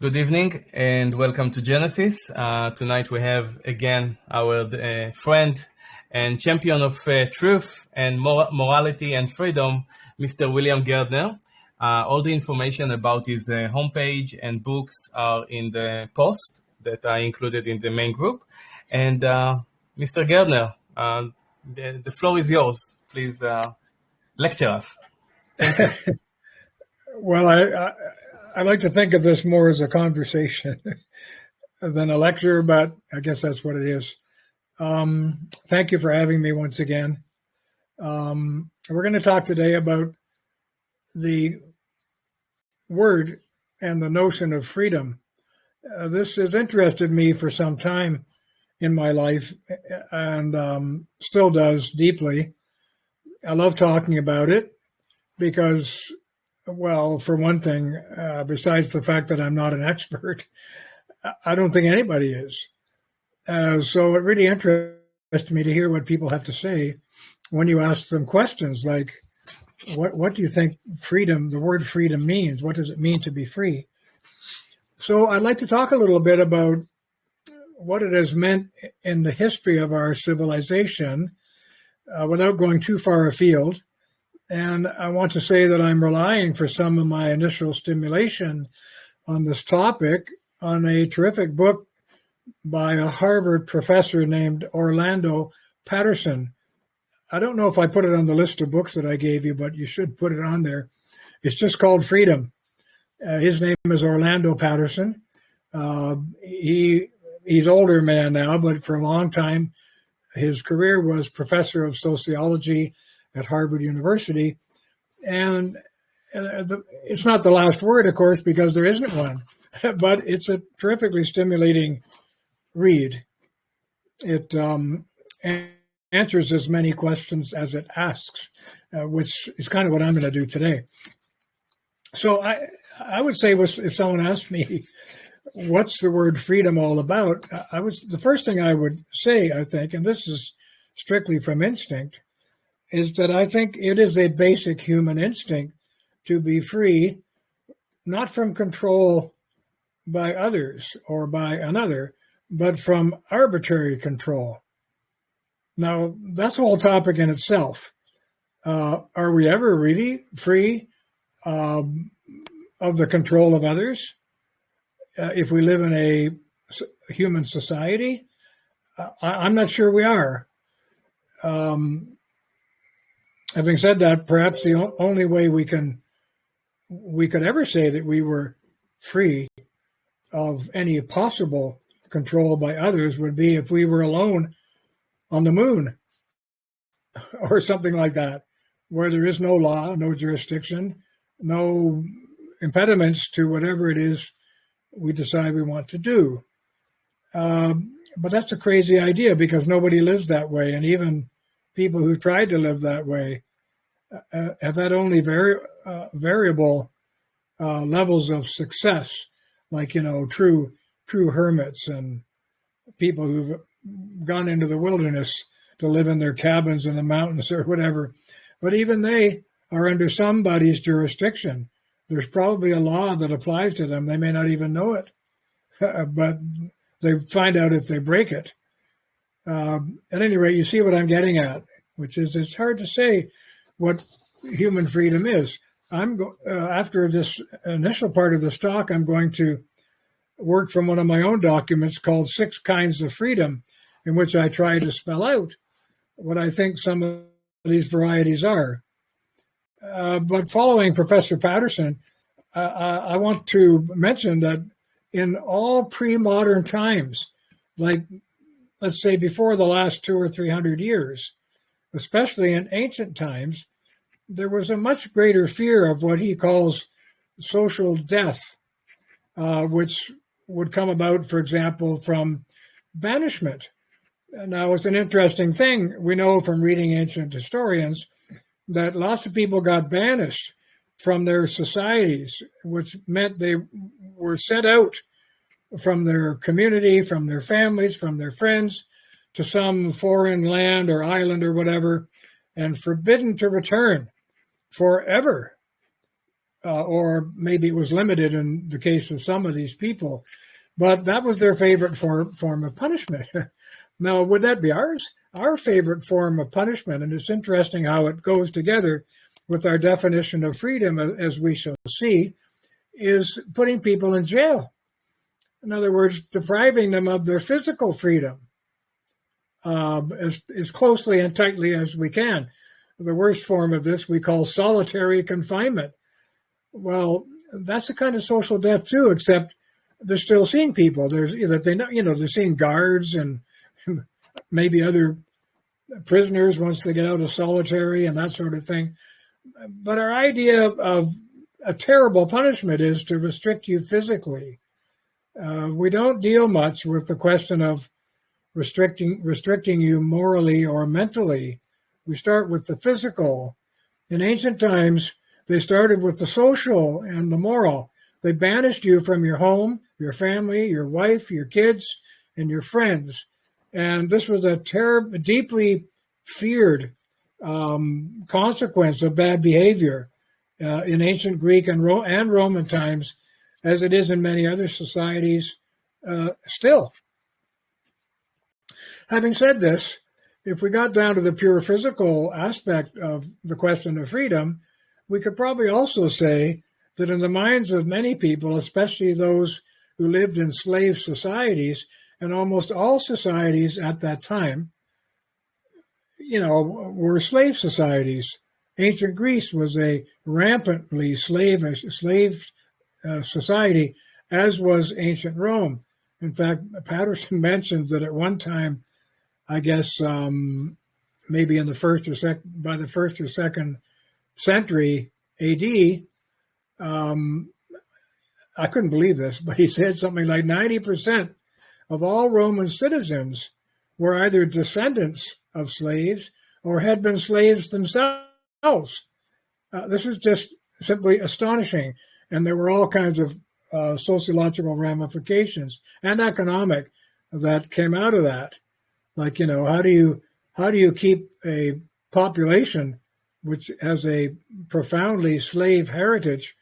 Good evening and welcome to Genesis. Tonight we have again our friend and champion of truth and morality and freedom, Mr. William Gairdner. All the information about his homepage and books are in the post that I included in the main group. And Mr. Gairdner, the floor is yours. Please lecture us. Thank you. Well, I like to think of this more as a conversation than a lecture, but I guess that's what it is. Thank you for having me once again. We're going to talk today about the word and the notion of freedom. This has interested me for some time in my life and still does deeply. I love talking about it because, well, for one thing, besides the fact that I'm not an expert, I don't think anybody is. So it really interests me to hear what people have to say when you ask them questions like, what do you think freedom, the word freedom means? What does it mean to be free? So I'd like to talk a little bit about what it has meant in the history of our civilization without going too far afield. And I want to say that I'm relying for some of my initial stimulation on this topic on a terrific book by a Harvard professor named Orlando Patterson. I don't know if I put it on the list of books that I gave you, but you should put it on there. It's just called Freedom. His name is Orlando Patterson. He's older man now, but for a long time, his career was professor of sociology at Harvard University. And it's not the last word, of course, because there isn't one, but it's a terrifically stimulating read. It answers as many questions as it asks, which is kind of what I'm going to do today. So I would say if someone asked me, what's the word freedom all about? The first thing I would say, I think, and this is strictly from instinct, is that I think it is a basic human instinct to be free, not from control by others or by another, but from arbitrary control. Now, that's a whole topic in itself. Are we ever really free of the control of others? If we live in a human society, I'm not sure we are. Having said that, perhaps the only way we could ever say that we were free of any possible control by others would be if we were alone on the moon or something like that, where there is no law, no jurisdiction, no impediments to whatever it is we decide we want to do. But that's a crazy idea because nobody lives that way. And even people who tried to live that way have had only variable levels of success, like, true hermits and people who've gone into the wilderness to live in their cabins in the mountains or whatever. But even they are under somebody's jurisdiction. There's probably a law that applies to them. They may not even know it, but they find out if they break it. At any rate, you see what I'm getting at, which is it's hard to say what human freedom is. After this initial part of this talk, I'm going to work from one of my own documents called 6 Kinds of Freedom, in which I try to spell out what I think some of these varieties are. But following Professor Patterson, I want to mention that in all pre-modern times, like let's say before the last 200 or 300 years, especially in ancient times, there was a much greater fear of what he calls social death, which would come about, for example, from banishment. Now, it's an interesting thing. We know from reading ancient historians that lots of people got banished from their societies, which meant they were sent out from their community, from their families, from their friends, to some foreign land or island or whatever, and forbidden to return forever. or maybe it was limited in the case of some of these people, but that was their favorite form of punishment. Now, would that be ours? Our favorite form of punishment, and it's interesting how it goes together with our definition of freedom, as we shall see, is putting people in jail. In other words, depriving them of their physical freedom as closely and tightly as we can. The worst form of this we call solitary confinement. Well, that's a kind of social death too, except they're still seeing people. There's they're seeing guards and maybe other prisoners once they get out of solitary and that sort of thing. But our idea of a terrible punishment is to restrict you physically. We don't deal much with the question of restricting you morally or mentally. We start with the physical. In ancient times, they started with the social and the moral. They banished you from your home, your family, your wife, your kids, and your friends. And this was a deeply feared consequence of bad behavior in ancient Greek and Roman times, as it is in many other societies still. Having said this, if we got down to the pure physical aspect of the question of freedom, we could probably also say that in the minds of many people, especially those who lived in slave societies, and almost all societies at that time, were slave societies. Ancient Greece was a rampantly slave society, as was ancient Rome. In fact, Patterson mentions that at one time, I guess maybe in by the first or second century AD, I couldn't believe this, but he said something like 90% of all Roman citizens were either descendants of slaves or had been slaves themselves. This is just simply astonishing. And there were all kinds of sociological ramifications and economic that came out of that. Like, how do you keep a population which has a profoundly slave heritage?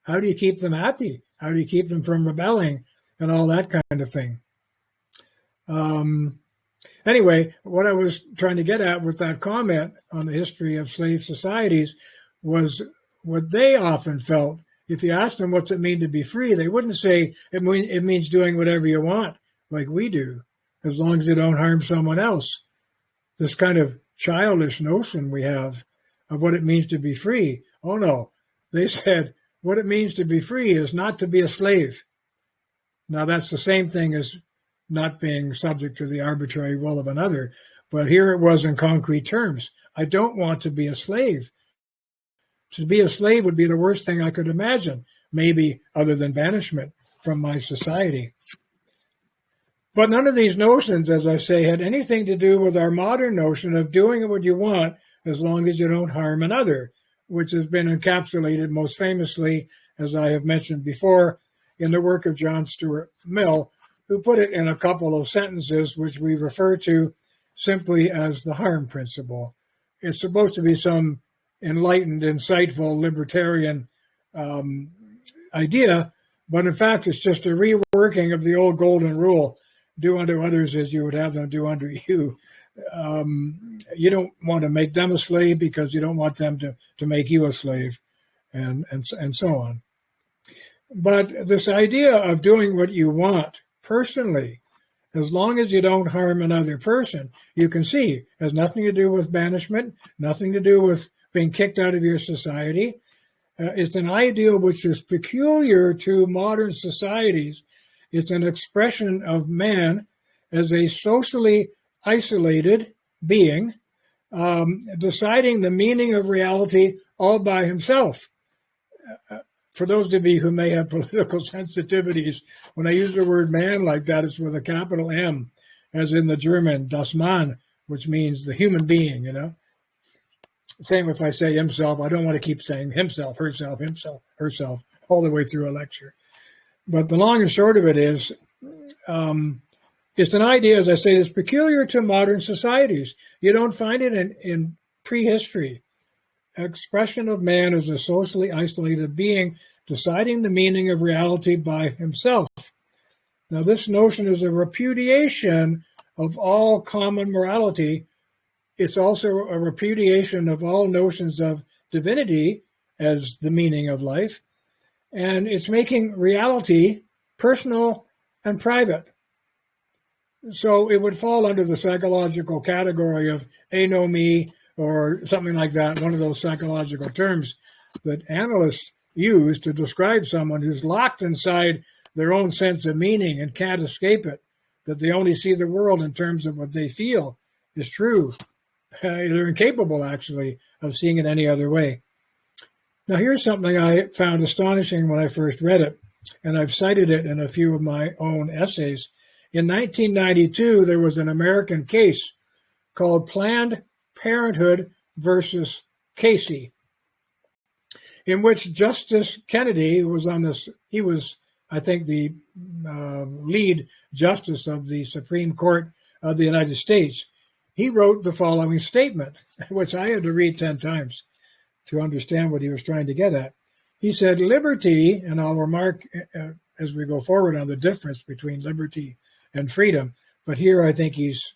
How do you keep them happy? How do you keep them from rebelling and all that kind of thing? Anyway, what I was trying to get at with that comment on the history of slave societies was what they often felt. If you asked them what's it mean to be free, they wouldn't say it means doing whatever you want like we do, as long as you don't harm someone else. This kind of childish notion we have of what it means to be free. Oh no, they said what it means to be free is not to be a slave. Now that's the same thing as not being subject to the arbitrary will of another, but here it was in concrete terms. I don't want to be a slave. To be a slave would be the worst thing I could imagine, maybe other than banishment from my society. But none of these notions, as I say, had anything to do with our modern notion of doing what you want as long as you don't harm another, which has been encapsulated most famously, as I have mentioned before, in the work of John Stuart Mill, who put it in a couple of sentences, which we refer to simply as the harm principle. It's supposed to be some enlightened, insightful, libertarian idea, but in fact, it's just a reworking of the old golden rule: do unto others as you would have them do unto you. You don't want to make them a slave because you don't want them to make you a slave, and so on. But this idea of doing what you want personally, as long as you don't harm another person, you can see has nothing to do with banishment, nothing to do with being kicked out of your society. It's an ideal which is peculiar to modern societies. It's an expression of man as a socially isolated being, deciding the meaning of reality all by himself. For those of you who may have political sensitivities, when I use the word man like that, it's with a capital M, as in the German das Mann, which means the human being, Same if I say himself. I don't want to keep saying himself, herself, all the way through a lecture. But the long and short of it is, it's an idea, as I say, that's peculiar to modern societies. You don't find it in prehistory. expression of man as a socially isolated being, deciding the meaning of reality by himself. Now, this notion is a repudiation of all common morality. It's also a repudiation of all notions of divinity as the meaning of life. And it's making reality personal and private. So it would fall under the psychological category of anomie or something like that, one of those psychological terms that analysts use to describe someone who's locked inside their own sense of meaning and can't escape it, that they only see the world in terms of what they feel is true. They're incapable, actually, of seeing it any other way. Now, here's something I found astonishing when I first read it, and I've cited it in a few of my own essays. In 1992, there was an American case called Planned Parenthood versus Casey, in which Justice Kennedy, who was on this, he was, I think, the lead justice of the Supreme Court of the United States. He wrote the following statement, which I had to read 10 times to understand what he was trying to get at. He said, liberty, and I'll remark as we go forward on the difference between liberty and freedom, but here I think he's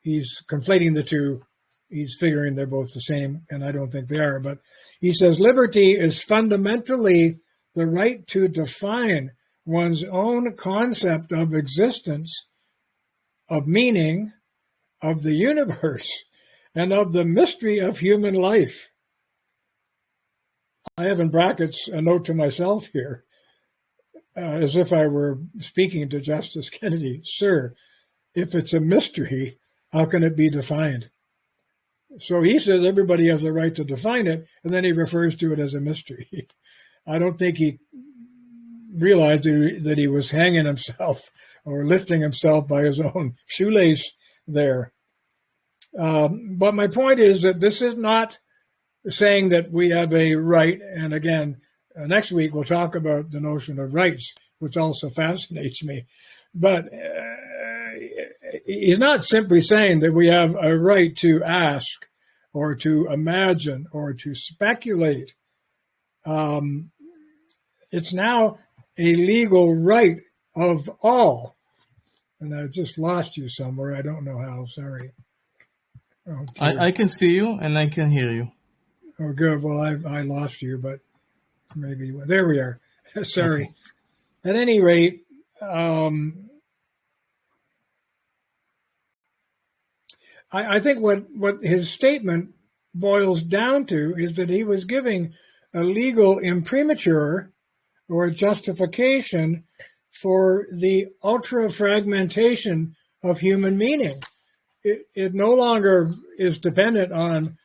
conflating the two. He's figuring they're both the same, and I don't think they are. But he says liberty is fundamentally the right to define one's own concept of existence, of meaning, of the universe, and of the mystery of human life. I have in brackets a note to myself here, as if I were speaking to Justice Kennedy. Sir, if it's a mystery, how can it be defined? So he says everybody has the right to define it, and then he refers to it as a mystery. I don't think he realized that he was hanging himself or lifting himself by his own shoelace there. But my point is that this is not saying that we have a right, and again, next week we'll talk about the notion of rights, which also fascinates me. But he's not simply saying that we have a right to ask or to imagine or to speculate. It's now a legal right of all. And I just lost you somewhere. I don't know how. Sorry. Oh, I can see you and I can hear you. Oh, good. Well, I lost you, but maybe there we are. Sorry. Okay. At any rate, I think what his statement boils down to is that he was giving a legal imprimatur or justification for the ultra-fragmentation of human meaning. It no longer is dependent on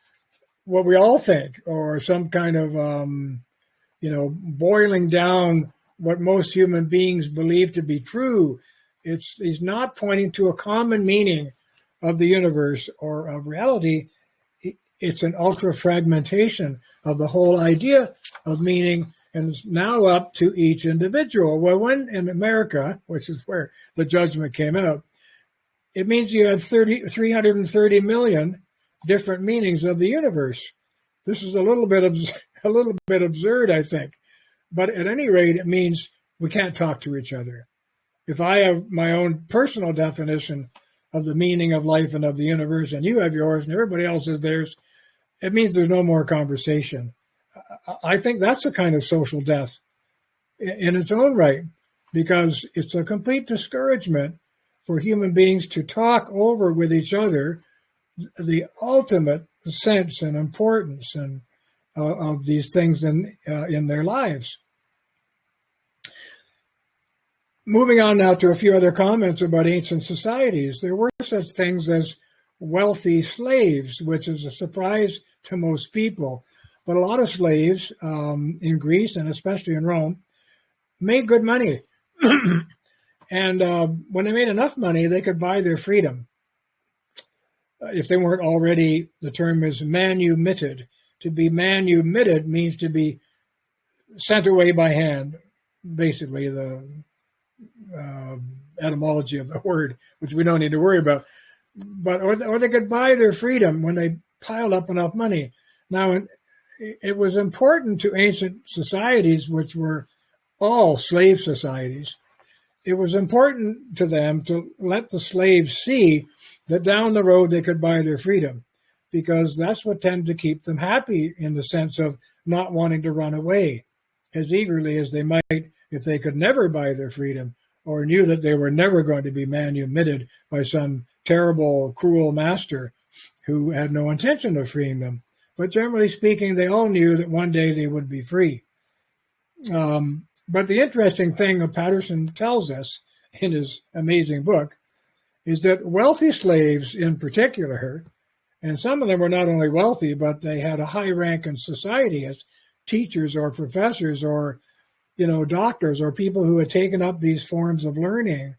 what we all think or some kind of, boiling down what most human beings believe to be true. He's not pointing to a common meaning of the universe or of reality. It's an ultra-fragmentation of the whole idea of meaning, and it's now up to each individual. Well, when in America, which is where the judgment came out, it means you have 330 million different meanings of the universe. This is a little bit absurd, I think. But at any rate, it means we can't talk to each other. If I have my own personal definition of the meaning of life and of the universe, and you have yours, and everybody else has theirs, it means there's no more conversation. I think that's a kind of social death in its own right, because it's a complete discouragement for human beings to talk over with each other the ultimate sense and importance and of these things in their lives. Moving on now to a few other comments about ancient societies. There were such things as wealthy slaves, which is a surprise to most people. But a lot of slaves in Greece, and especially in Rome, made good money. And when they made enough money, they could buy their freedom. If they weren't already, the term is manumitted. To be manumitted means to be sent away by hand, basically the etymology of the word, which we don't need to worry about. But or they could buy their freedom when they piled up enough money. Now, it was important to ancient societies, which were all slave societies. It was important to them to let the slaves see that down the road they could buy their freedom, because that's what tended to keep them happy, in the sense of not wanting to run away as eagerly as they might if they could never buy their freedom, or knew that they were never going to be manumitted by some terrible, cruel master who had no intention of freeing them. But generally speaking, they all knew that one day they would be free. But the interesting thing that Patterson tells us in his amazing book is that wealthy slaves in particular, and some of them were not only wealthy, but they had a high rank in society as teachers or professors or, doctors or people who had taken up these forms of learning,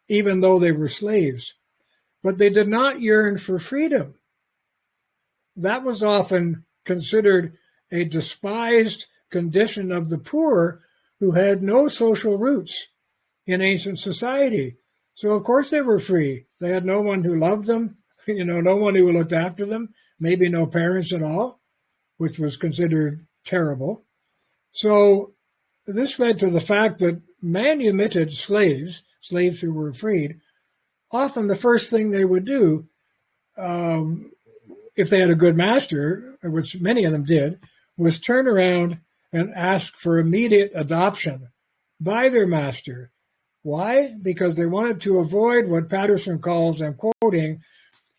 even though they were slaves. But they did not yearn for freedom. That was often considered a despised condition of the poor who had no social roots in ancient society. So of course they were free. They had no one who loved them, no one who looked after them, maybe no parents at all, which was considered terrible. So this led to the fact that manumitted slaves who were freed, often the first thing they would do, if they had a good master, which many of them did, was turn around and ask for immediate adoption by their master. Why? Because they wanted to avoid what Patterson calls, I'm quoting,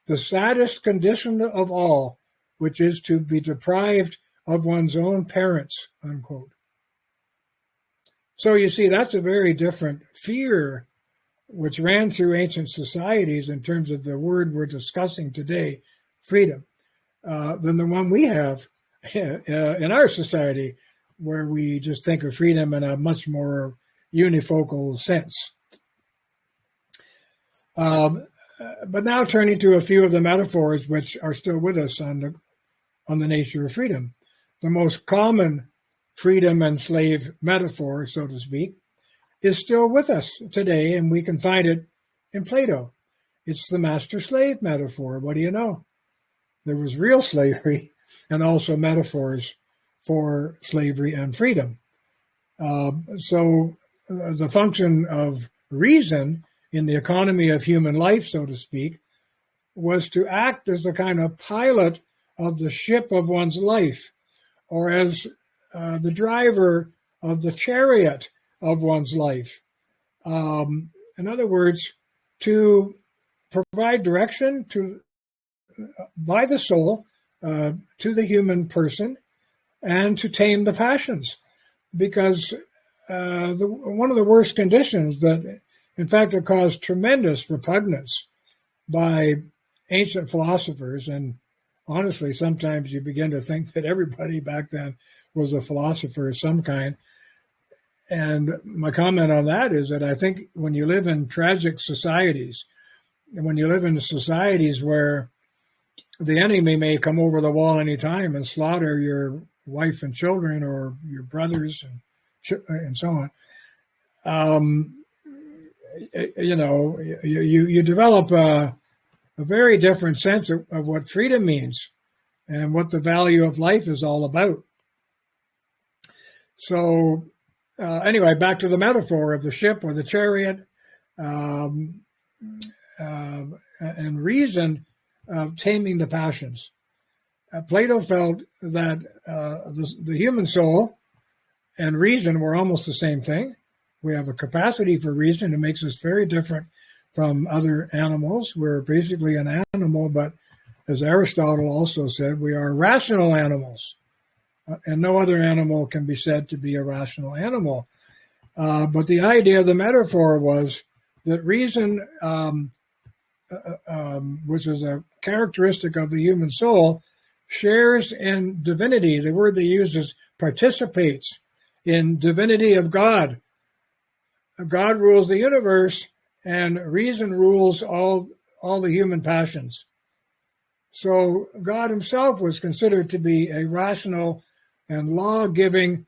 the saddest condition of all, which is to be deprived of one's own parents, unquote. So you see, that's a very different fear which ran through ancient societies in terms of the word we're discussing today, freedom, than the one we have in our society, where we just think of freedom in a much more unifocal sense. But now turning to a few of the metaphors which are still with us on the nature of freedom. The most common freedom and slave metaphor, so to speak, is still with us today, and we can find it in Plato. It's the master-slave metaphor. What do you know? There was real slavery and also metaphors for slavery and freedom. So the function of reason in the economy of human life, so to speak, was to act as a kind of pilot of the ship of one's life, or as the driver of the chariot of one's life. In other words, to provide direction by the soul to the human person, and to tame the passions, because one of the worst conditions that, in fact, it caused tremendous repugnance by ancient philosophers, and honestly, sometimes you begin to think that everybody back then was a philosopher of some kind. And my comment on that is that I think when you live in tragic societies, and when you live in societies where the enemy may come over the wall anytime and slaughter your wife and children, or your brothers and so on, you develop a very different sense of what freedom means and what the value of life is all about. So anyway, back to the metaphor of the ship or the chariot, and reason of taming the passions. Plato felt that the human soul and reason were almost the same thing. We have a capacity for reason that makes us very different from other animals. We're basically an animal, but as Aristotle also said, we are rational animals. And no other animal can be said to be a rational animal. But the idea of the metaphor was that reason, which is a characteristic of the human soul, shares in divinity. The word they use is participates in divinity of God. God rules the universe, and reason rules all the human passions. So God himself was considered to be a rational and law-giving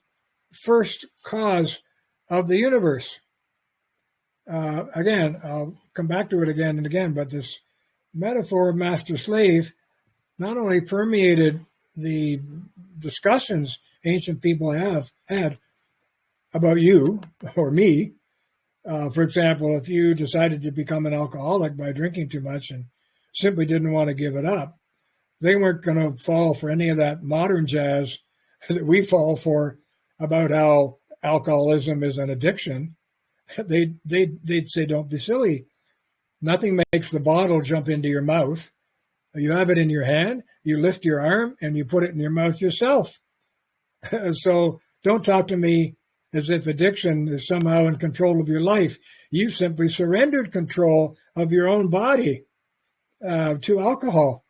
first cause of the universe. Again, I'll come back to it again and again, but this metaphor of master-slave not only permeated the discussions ancient people have had about you or me. For example, if you decided to become an alcoholic by drinking too much and simply didn't want to give it up, they weren't going to fall for any of that modern jazz that we fall for about how alcoholism is an addiction. They'd say, don't be silly. Nothing makes the bottle jump into your mouth. You have it in your hand, you lift your arm, and you put it in your mouth yourself. So don't talk to me as if addiction is somehow in control of your life. You simply surrendered control of your own body to alcohol.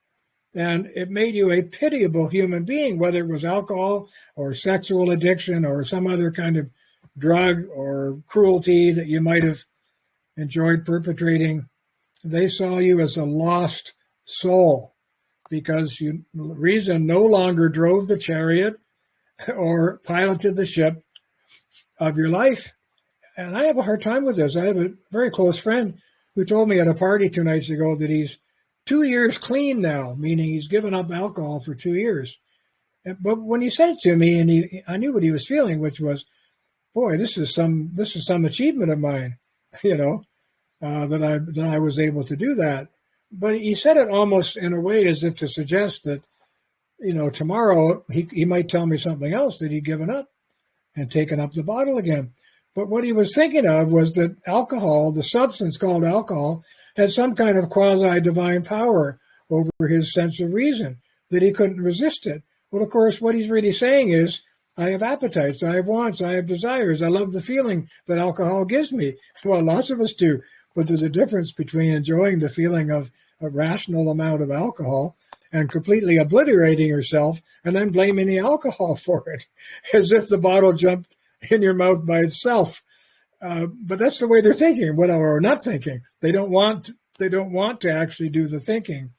And it made you a pitiable human being, whether it was alcohol or sexual addiction or some other kind of drug or cruelty that you might have enjoyed perpetrating. They saw you as a lost soul because reason no longer drove the chariot or piloted the ship of your life. And I have a hard time with this. I have a very close friend who told me at a party 2 nights ago that he's 2 years clean now, meaning he's given up alcohol for 2 years. But when he said it to me, and I knew what he was feeling, which was, boy, this is some achievement of mine, that I was able to do that. But he said it almost in a way as if to suggest that, tomorrow he might tell me something else that he'd given up and taken up the bottle again. But what he was thinking of was that alcohol, the substance called alcohol, had some kind of quasi-divine power over his sense of reason, that he couldn't resist it. Well, of course, what he's really saying is, I have appetites, I have wants, I have desires. I love the feeling that alcohol gives me. Well, lots of us do. But there's a difference between enjoying the feeling of a rational amount of alcohol and completely obliterating yourself and then blaming the alcohol for it, as if the bottle jumped in your mouth by itself. But that's the way they're thinking, or not thinking. They don't want to actually do the thinking,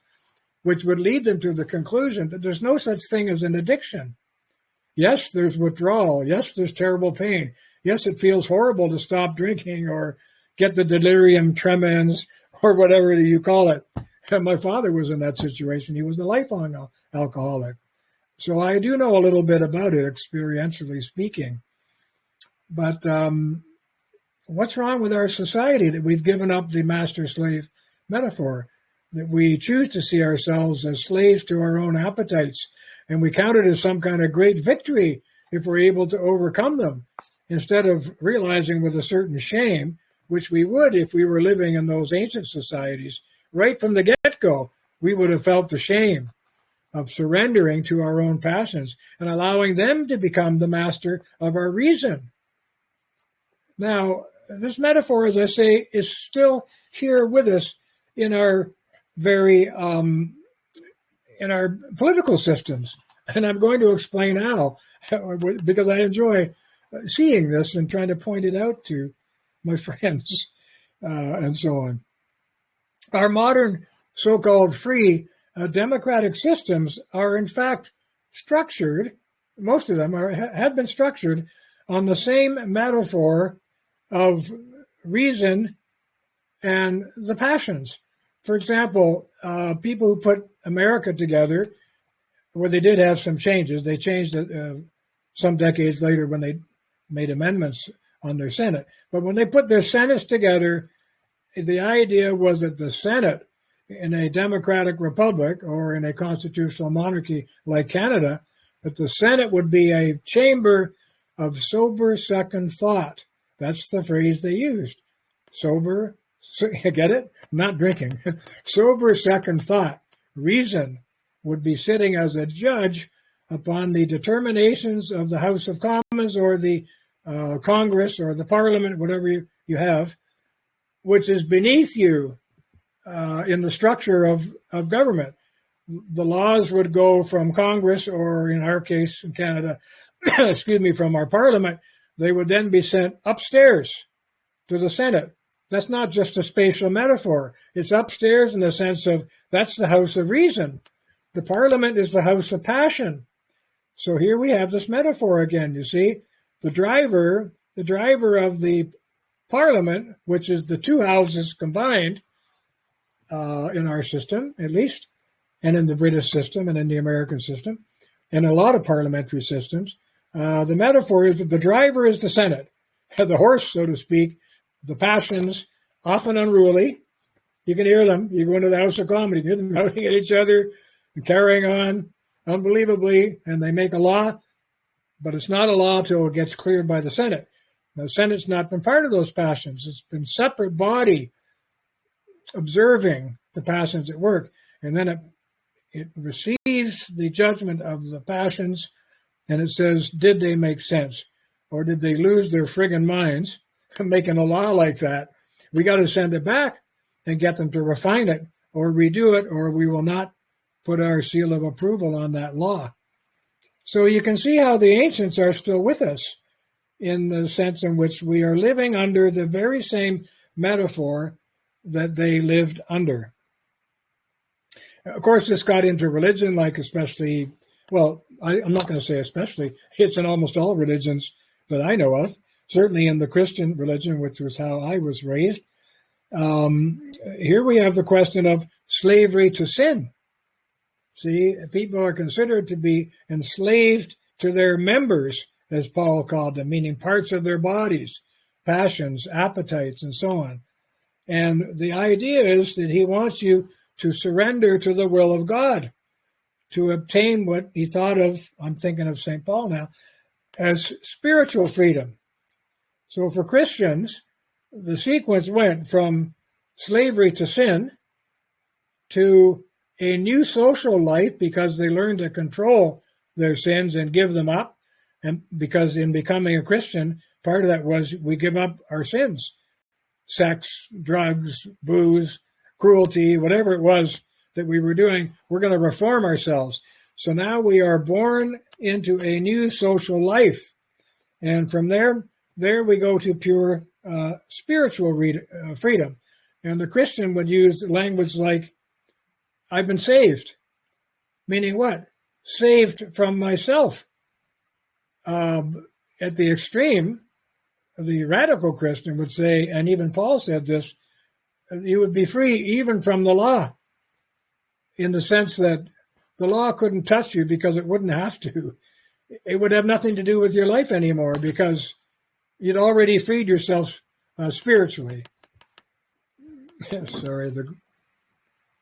which would lead them to the conclusion that there's no such thing as an addiction. Yes, there's withdrawal. Yes, there's terrible pain. Yes, it feels horrible to stop drinking or get the delirium tremens or whatever you call it. And my father was in that situation. He was a lifelong alcoholic. So I do know a little bit about it, experientially speaking. But what's wrong with our society that we've given up the master-slave metaphor, that we choose to see ourselves as slaves to our own appetites, and we count it as some kind of great victory if we're able to overcome them, instead of realizing with a certain shame, which we would if we were living in those ancient societies. Right from the get-go, we would have felt the shame of surrendering to our own passions and allowing them to become the master of our reason. Now, this metaphor, as I say, is still here with us in our very in our political systems, and I'm going to explain how, because I enjoy seeing this and trying to point it out to my friends and so on. Our modern so-called free democratic systems are in fact structured, most of them have been structured on the same metaphor of reason and the passions. For example, people who put America together, where they did have some changes, they changed it some decades later when they made amendments on their Senate. But when they put their Senates together, the idea was that the Senate in a democratic republic or in a constitutional monarchy like Canada, that the Senate would be a chamber of sober second thought. That's the phrase they used. Sober, get it? Not drinking. Sober second thought. Reason would be sitting as a judge upon the determinations of the House of Commons or the Congress or the Parliament, whatever you have, which is beneath you in the structure of government. The laws would go from Congress, or in our case in Canada, from our Parliament. They would then be sent upstairs to the Senate. That's not just a spatial metaphor. It's upstairs in the sense of that's the house of reason. The Parliament is the house of passion. So here we have this metaphor again, you see. The driver of the Parliament, which is the two houses combined in our system, at least, and in the British system and in the American system, in a lot of parliamentary systems. The metaphor is that the driver is the Senate, the horse, so to speak, the passions, often unruly. You can hear them. You go into the House of Commons, you hear them shouting at each other and carrying on unbelievably, and they make a law, but it's not a law till it gets cleared by the Senate. Now, the Senate's not been part of those passions. It's been a separate body observing the passions at work, and then it receives the judgment of the passions, and it says, did they make sense? Or did they lose their friggin' minds making a law like that? We got to send it back and get them to refine it or redo it, or we will not put our seal of approval on that law. So you can see how the ancients are still with us in the sense in which we are living under the very same metaphor that they lived under. Of course, this got into religion, like especially, well, I'm not going to say especially, it's in almost all religions that I know of, certainly in the Christian religion, which was how I was raised. Here we have the question of slavery to sin. See, people are considered to be enslaved to their members, as Paul called them, meaning parts of their bodies, passions, appetites, and so on. And the idea is that he wants you to surrender to the will of God, to obtain what he thought of, I'm thinking of St. Paul now, as spiritual freedom. So for Christians, the sequence went from slavery to sin to a new social life because they learned to control their sins and give them up. And because in becoming a Christian, part of that was we give up our sins, sex, drugs, booze, cruelty, whatever it was that we were doing, we're going to reform ourselves. So now we are born into a new social life. And from there we go to pure spiritual freedom. And the Christian would use language like, I've been saved. Meaning what? Saved from myself. At the extreme, the radical Christian would say, and even Paul said this, you would be free even from the law, in the sense that the law couldn't touch you because it wouldn't have to. It would have nothing to do with your life anymore because you'd already freed yourself spiritually. Sorry,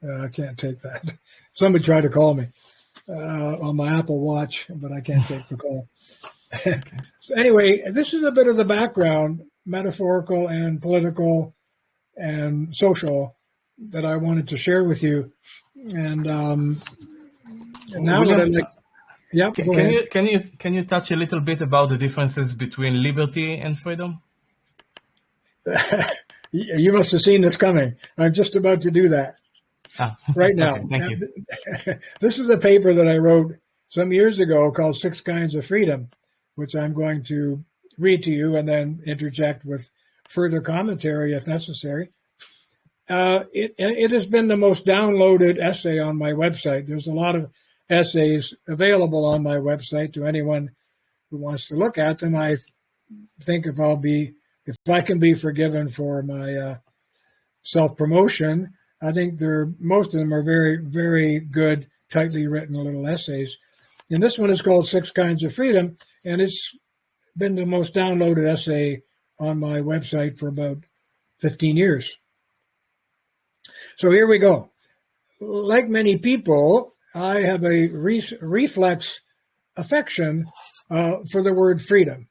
I can't take that. Somebody tried to call me on my Apple Watch, but I can't take the call. So anyway, this is a bit of the background, metaphorical and political and social, that I wanted to share with you. And now William, what I'd like, yeah, go ahead. Can you touch a little bit about the differences between liberty and freedom? You must have seen this coming. I'm just about to do that right now. Okay, thank you. This is a paper that I wrote some years ago called 6 Kinds of Freedom, which I'm going to read to you and then interject with further commentary if necessary. It has been the most downloaded essay on my website. There's a lot of essays available on my website to anyone who wants to look at them. I think if I can be forgiven for my self-promotion, I think most of them are very, very good, tightly written little essays. And this one is called 6 Kinds of Freedom, and it's been the most downloaded essay on my website for about 15 years. So here we go. Like many people, I have a reflex affection for the word freedom.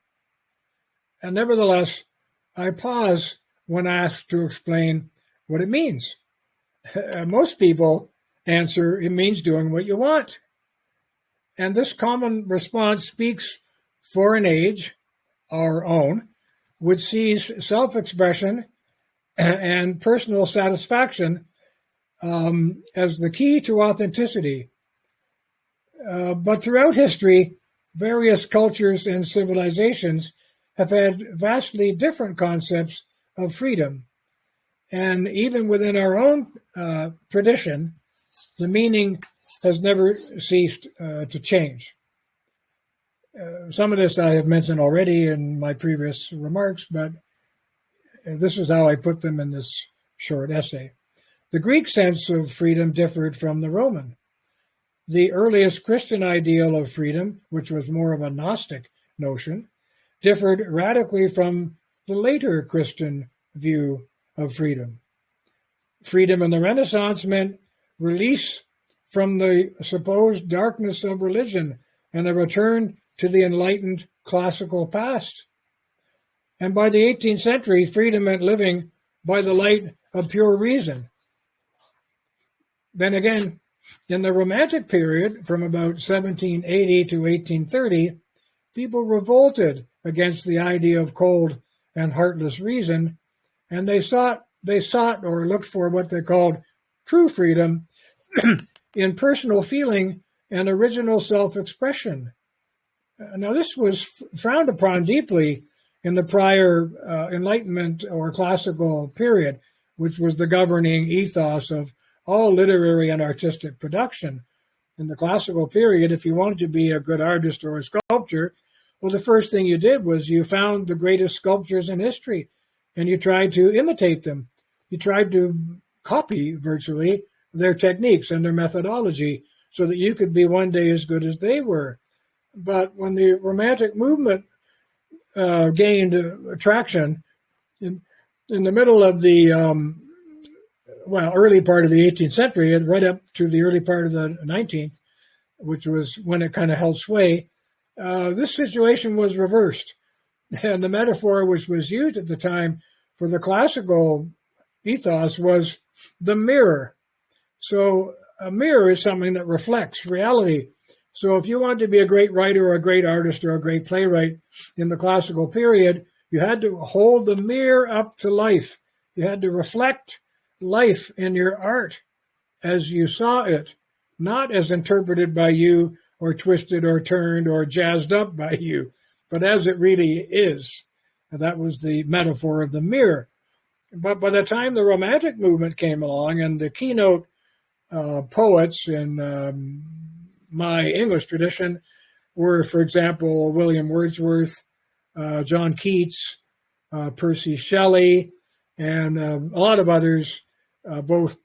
And nevertheless, I pause when asked to explain what it means. Most people answer, it means doing what you want. And this common response speaks for an age, our own, which sees self-expression and personal satisfaction as the key to authenticity. But throughout history, various cultures and civilizations have had vastly different concepts of freedom. And even within our own tradition, the meaning has never ceased to change. Some of this I have mentioned already in my previous remarks, but this is how I put them in this short essay. The Greek sense of freedom differed from the Roman. the earliest Christian ideal of freedom, which was more of a Gnostic notion, differed radically from the later Christian view of freedom. Freedom in the Renaissance meant release from the supposed darkness of religion and a return to the enlightened classical past. And by the 18th century, freedom meant living by the light of pure reason. Then again, in the Romantic period, from about 1780 to 1830, people revolted against the idea of cold and heartless reason, and they sought or looked for what they called true freedom in personal feeling and original self-expression. Now, this was frowned upon deeply in the prior Enlightenment or classical period, which was the governing ethos of all literary and artistic production. In the classical period, if you wanted to be a good artist or a sculptor, well, the first thing you did was you found the greatest sculptors in history, and you tried to imitate them. You tried to copy, virtually, their techniques and their methodology so that you could be one day as good as they were. But when the Romantic movement gained traction in the middle of the early part of the 18th century and right up to the early part of the 19th, which was when it kind of held sway, this situation was reversed. And the metaphor which was used at the time for the classical ethos was the mirror. So a mirror is something that reflects reality. So if you wanted to be a great writer or a great artist or a great playwright in the classical period, you had to hold the mirror up to life. You had to reflect life in your art as you saw it, not as interpreted by you or twisted or turned or jazzed up by you, but as it really is. And that was the metaphor of the mirror. But by the time the Romantic movement came along and the keynote poets in my English tradition were, for example, William Wordsworth, John Keats, Percy Shelley, and a lot of others, both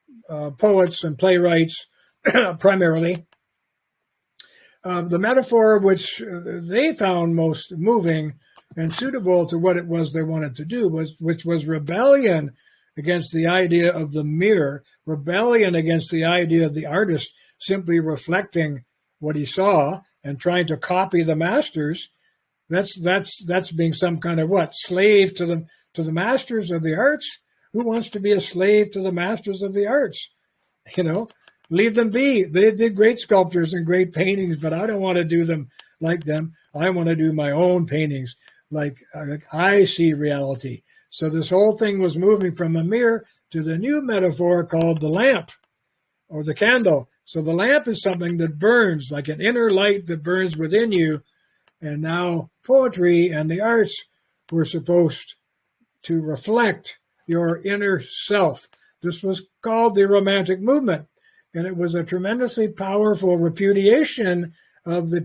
poets and playwrights primarily. The metaphor which they found most moving and suitable to what it was they wanted to do which was rebellion against the idea of the mirror, rebellion against the idea of the artist simply reflecting what he saw and trying to copy the masters. That's being some kind of slave to the masters of the arts. Who wants to be a slave to the masters of the arts? Leave them be. They did great sculptures and great paintings, but I don't want to do them like them. I want to do my own paintings like I see reality. So this whole thing was moving from a mirror to the new metaphor called the lamp or the candle. So the lamp is something that burns, like an inner light that burns within you. And now poetry and the arts were supposed to reflect your inner self. This was called the Romantic movement. And it was a tremendously powerful repudiation of the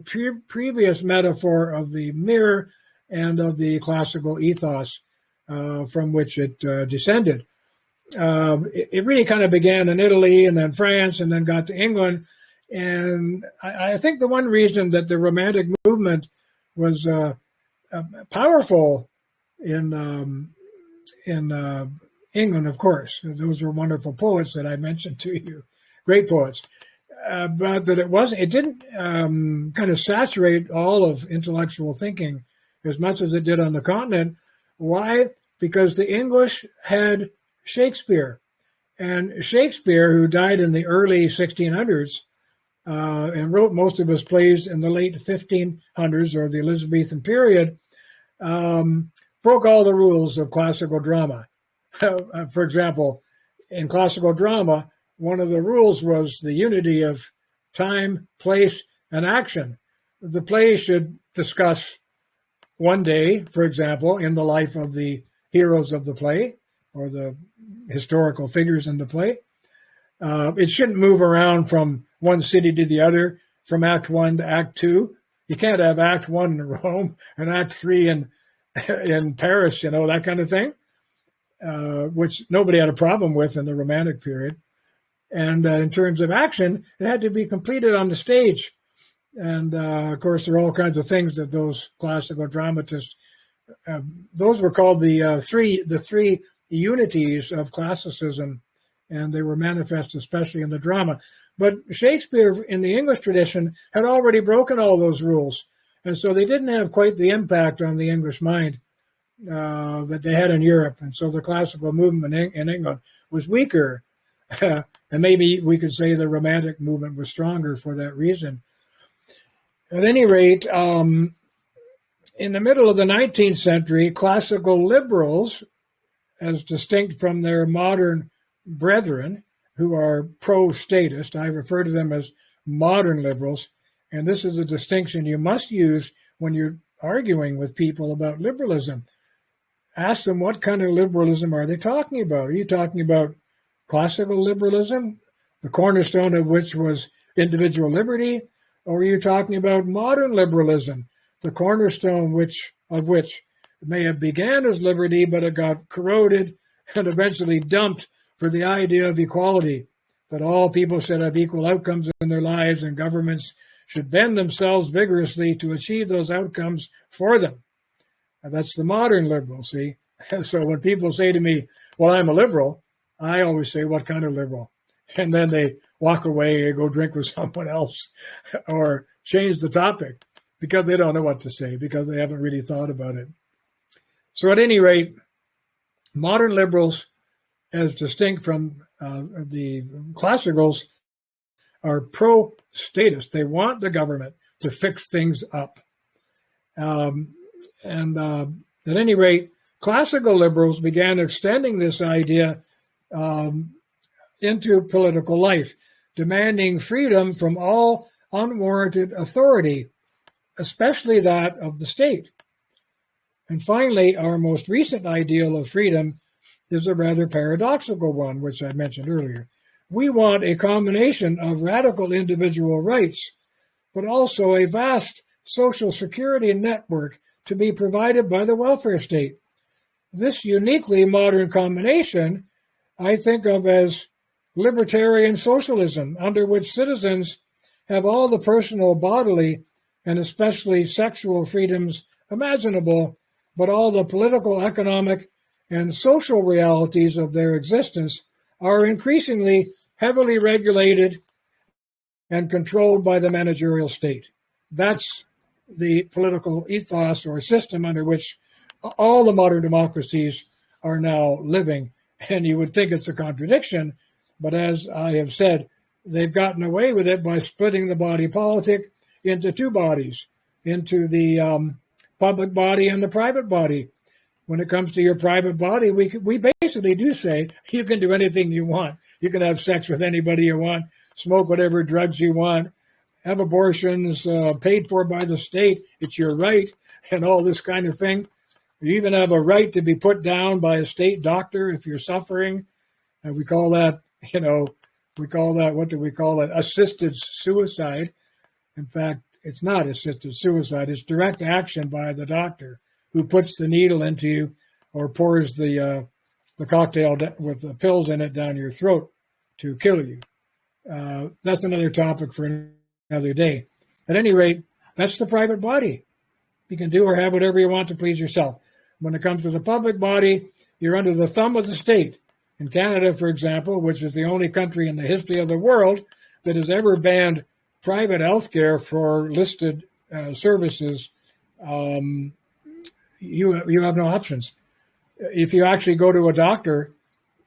previous metaphor of the mirror and of the classical ethos from which it descended. It really kind of began in Italy and then France and then got to England. And I think the one reason that the Romantic movement was powerful in England, of course, those were wonderful poets that I mentioned to you, great poets, but that it didn't kind of saturate all of intellectual thinking as much as it did on the continent. Why? Because the English had Shakespeare. And Shakespeare, who died in the early 1600s and wrote most of his plays in the late 1500s or the Elizabethan period, broke all the rules of classical drama. For example, in classical drama, one of the rules was the unity of time, place, and action. The play should discuss one day, for example, in the life of the heroes of the play or the historical figures in the play. It shouldn't move around from one city to the other, from Act 1 to Act 2. You can't have Act 1 in Rome and Act 3 in Paris, that kind of thing, which nobody had a problem with in the Romantic period. And in terms of action, it had to be completed on the stage. And of course, there are all kinds of things that those classical dramatists, those were called the three unities of classicism, and they were manifest especially in the drama. But Shakespeare, in the English tradition, had already broken all those rules, and so they didn't have quite the impact on the English mind that they had in Europe. And so the classical movement in England was weaker, and maybe we could say the Romantic movement was stronger for that reason. At any rate, in the middle of the 19th century, classical liberals, as distinct from their modern brethren, who are pro-statist, I refer to them as modern liberals, and this is a distinction you must use when you're arguing with people about liberalism. Ask them what kind of liberalism are they talking about. Are you talking about classical liberalism, the cornerstone of which was individual liberty, or are you talking about modern liberalism, the cornerstone of which may have began as liberty, but it got corroded and eventually dumped for the idea of equality, that all people should have equal outcomes in their lives and governments should bend themselves vigorously to achieve those outcomes for them. And that's the modern liberal, see? And so when people say to me, well, I'm a liberal, I always say, what kind of liberal? And then they walk away and go drink with someone else or change the topic because they don't know what to say, because they haven't really thought about it. So at any rate, modern liberals, as distinct from the classicals, are pro-statist. They want the government to fix things up. And at any rate, classical liberals began extending this idea into political life, demanding freedom from all unwarranted authority, especially that of the state. And finally, our most recent ideal of freedom is a rather paradoxical one, which I mentioned earlier. We want a combination of radical individual rights, but also a vast social security network to be provided by the welfare state. This uniquely modern combination I think of as libertarian socialism, under which citizens have all the personal, bodily, and especially sexual freedoms imaginable, but all the political, economic, and social realities of their existence are increasingly heavily regulated and controlled by the managerial state. That's the political ethos or system under which all the modern democracies are now living. And you would think it's a contradiction, but as I have said, they've gotten away with it by splitting the body politic into two bodies, into the public body and the private body. When it comes to your private body, we basically do say you can do anything you want. You can have sex with anybody you want, smoke whatever drugs you want, have abortions paid for by the state. It's your right, and all this kind of thing. You even have a right to be put down by a state doctor if you're suffering. And we call that, what do we call it? Assisted suicide. In fact, it's not assisted suicide. It's direct action by the doctor who puts the needle into you or pours the cocktail with the pills in it down your throat to kill you. That's another topic for another day. At any rate, that's the private body. You can do or have whatever you want to please yourself. When it comes to the public body, you're under the thumb of the state. In Canada, for example, which is the only country in the history of the world that has ever banned private health care for listed services, you have no options. If you actually go to a doctor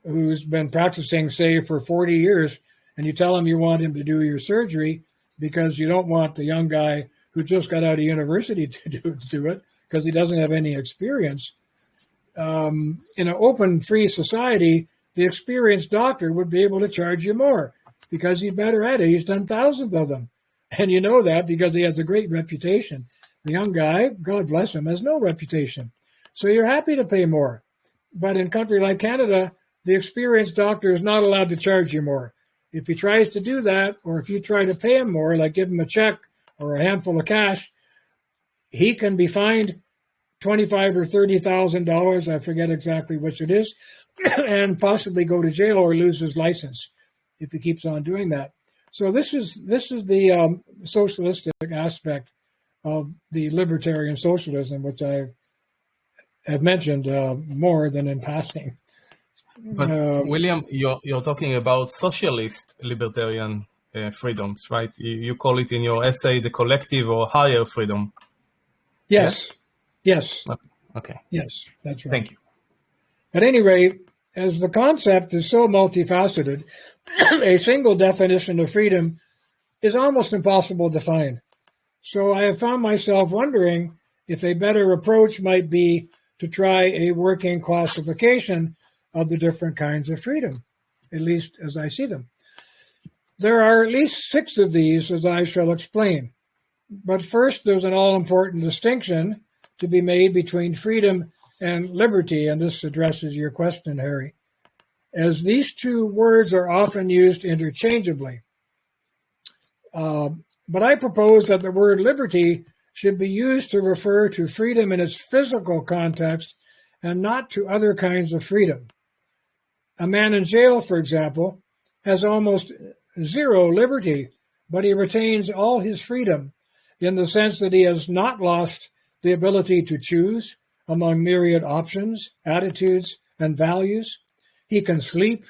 who's been practicing, say, for 40 years, and you tell him you want him to do your surgery because you don't want the young guy who just got out of university to do it because he doesn't have any experience, in an open, free society, the experienced doctor would be able to charge you more because he's better at it. He's done thousands of them. And you know that because he has a great reputation. The young guy, God bless him, has no reputation. So you're happy to pay more. But in a country like Canada, the experienced doctor is not allowed to charge you more. If he tries to do that, or if you try to pay him more, like give him a check or a handful of cash, he can be fined $25,000 or $30,000, I forget exactly which it is, and possibly go to jail or lose his license if he keeps on doing that. So this is the socialistic aspect of the libertarian socialism, which I have mentioned more than in passing. But William, you're talking about socialist libertarian freedoms, right? You call it in your essay the collective or higher freedom. Yes. Okay. Yes, that's right. Thank you. At any rate, as the concept is so multifaceted, a single definition of freedom is almost impossible to find. So I have found myself wondering if a better approach might be to try a working classification of the different kinds of freedom, at least as I see them. There are at least 6 of these, as I shall explain. But first, there's an all-important distinction to be made between freedom and liberty, and this addresses your question, Harry, as these 2 words are often used interchangeably. But I propose that the word liberty should be used to refer to freedom in its physical context and not to other kinds of freedom. A man in jail, for example, has almost 0 liberty, but he retains all his freedom in the sense that he has not lost the ability to choose among myriad options, attitudes, and values. He can sleep,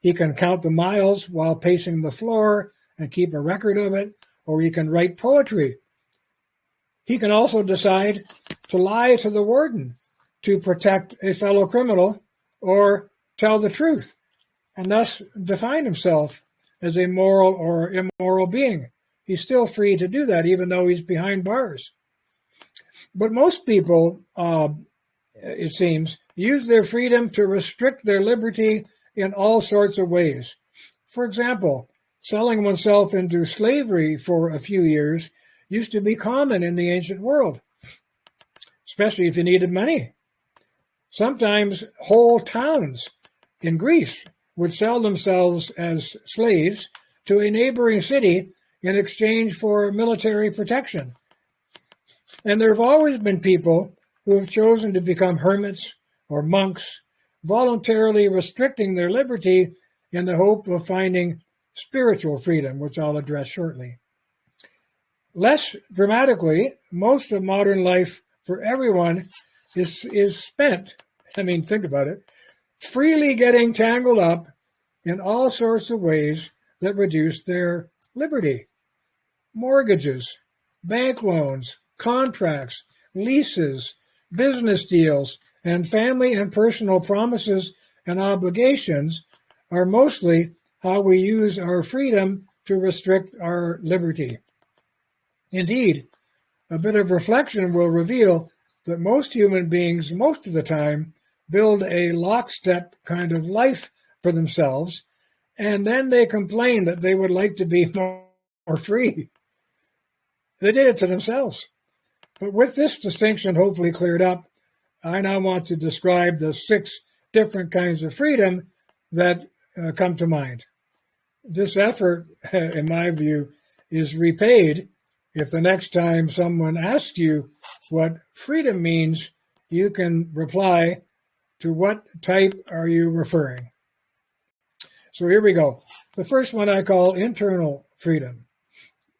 he can count the miles while pacing the floor and keep a record of it, or he can write poetry. He can also decide to lie to the warden to protect a fellow criminal or tell the truth, and thus define himself as a moral or immoral being. He's still free to do that, even though he's behind bars. But most people, it seems, use their freedom to restrict their liberty in all sorts of ways. For example, selling oneself into slavery for a few years used to be common in the ancient world, especially if you needed money. Sometimes whole towns in Greece would sell themselves as slaves to a neighboring city in exchange for military protection. And there have always been people who have chosen to become hermits or monks, voluntarily restricting their liberty in the hope of finding spiritual freedom, which I'll address shortly. Less dramatically, most of modern life for everyone is spent, think about it, freely getting tangled up in all sorts of ways that reduce their liberty. Mortgages, bank loans, contracts, leases, business deals, and family and personal promises and obligations are mostly how we use our freedom to restrict our liberty. Indeed, a bit of reflection will reveal that most human beings, most of the time, build a lockstep kind of life for themselves, and then they complain that they would like to be more free. They did it to themselves. But with this distinction hopefully cleared up, I now want to describe the 6 different kinds of freedom that come to mind. This effort, in my view, is repaid if the next time someone asks you what freedom means, you can reply, to what type are you referring? So here we go. The first one I call internal freedom.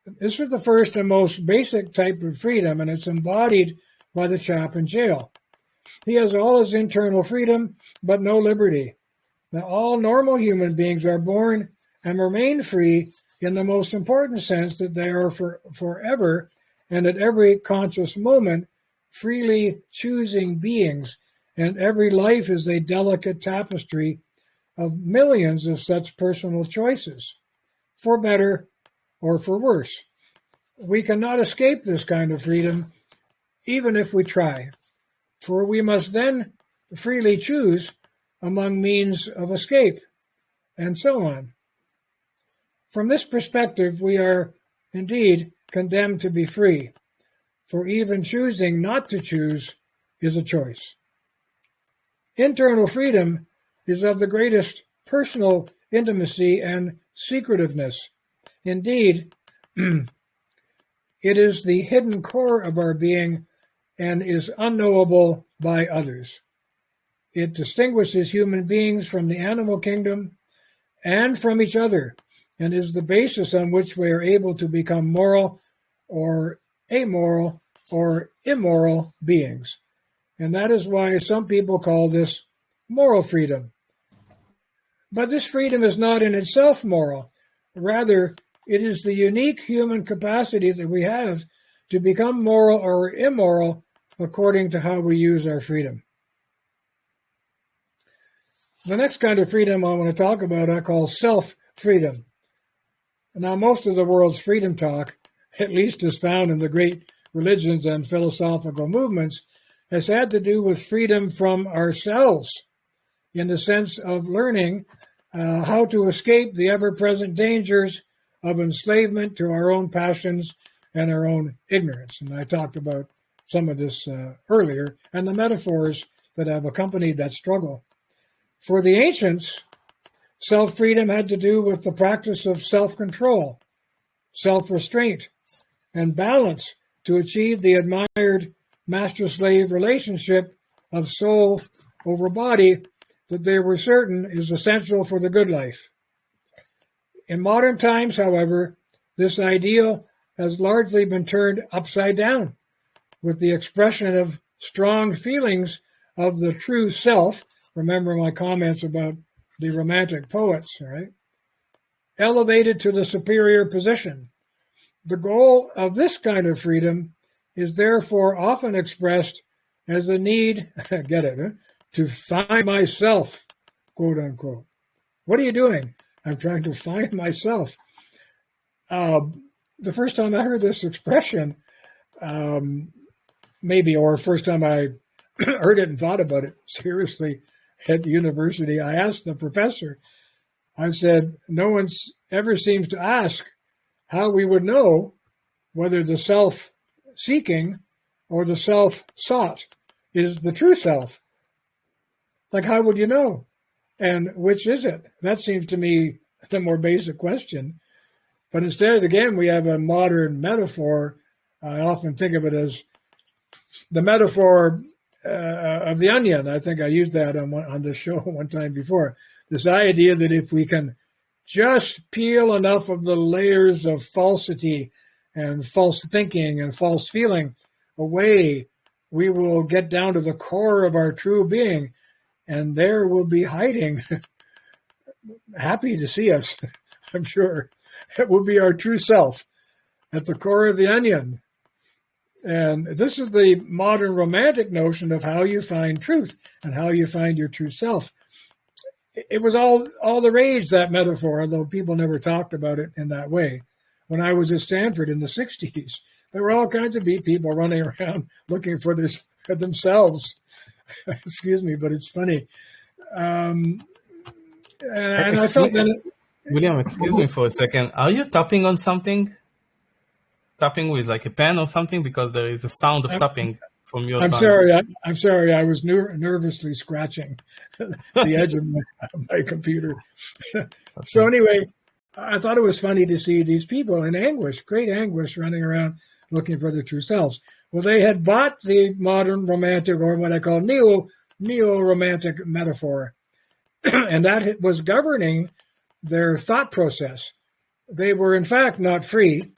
This is the first and most basic type of freedom, and it's embodied by the chap in jail. He has all his internal freedom, but no liberty. Now, all normal human beings are born and remain free in the most important sense that they are forever and at every conscious moment freely choosing beings, and every life is a delicate tapestry of millions of such personal choices, for better or for worse. We cannot escape this kind of freedom, even if we try, for we must then freely choose among means of escape, and so on. From this perspective, we are indeed condemned to be free, for even choosing not to choose is a choice. Internal freedom is of the greatest personal intimacy and secretiveness. Indeed, it is the hidden core of our being and is unknowable by others. It distinguishes human beings from the animal kingdom and from each other, and is the basis on which we are able to become moral or amoral or immoral beings. And that is why some people call this moral freedom. But this freedom is not in itself moral. Rather, it is the unique human capacity that we have to become moral or immoral according to how we use our freedom. The next kind of freedom I want to talk about, I call self-freedom. Now, most of the world's freedom talk, at least as found in the great religions and philosophical movements, has had to do with freedom from ourselves, in the sense of learning how to escape the ever-present dangers of enslavement to our own passions and our own ignorance. And I talked about some of this earlier, and the metaphors that have accompanied that struggle. For the ancients, self-freedom had to do with the practice of self-control, self-restraint, and balance to achieve the admired master-slave relationship of soul over body that they were certain is essential for the good life. In modern times, however, this ideal has largely been turned upside down, with the expression of strong feelings of the true self. Remember my comments about the romantic poets, right? Elevated to the superior position. The goal of this kind of freedom is therefore often expressed as the need, get it, huh? To find myself, quote unquote. What are you doing? I'm trying to find myself. The first time I heard this expression, or first time I heard it and thought about it seriously at university, I asked the professor, I said, no one ever seems to ask how we would know whether the self-seeking or the self-sought is the true self. Like, how would you know? And which is it? That seems to me the more basic question. But instead, again, we have a modern metaphor. I often think of it as the metaphor of the onion. I think I used that on the show one time before. This idea that if we can just peel enough of the layers of falsity and false thinking and false feeling away, we will get down to the core of our true being. And there will be hiding, happy to see us, I'm sure. It will be our true self at the core of the onion. And this is the modern romantic notion of how you find truth and how you find your true self. It was all the rage, that metaphor, although people never talked about it in that way. When I was at Stanford in the 60s, there were all kinds of people running around looking for themselves. Excuse me, but it's funny. And I felt that... William, excuse me for a second. Are you tapping on something? Tapping with like a pen or something? Because there is a sound of tapping from your side. I'm sorry. I was nervously scratching the edge of my computer. So anyway, I thought it was funny to see these people in anguish, great anguish, running around looking for their true selves. Well, they had bought the modern romantic, or what I call neo-romantic metaphor, and that was governing their thought process. They were, in fact, not free,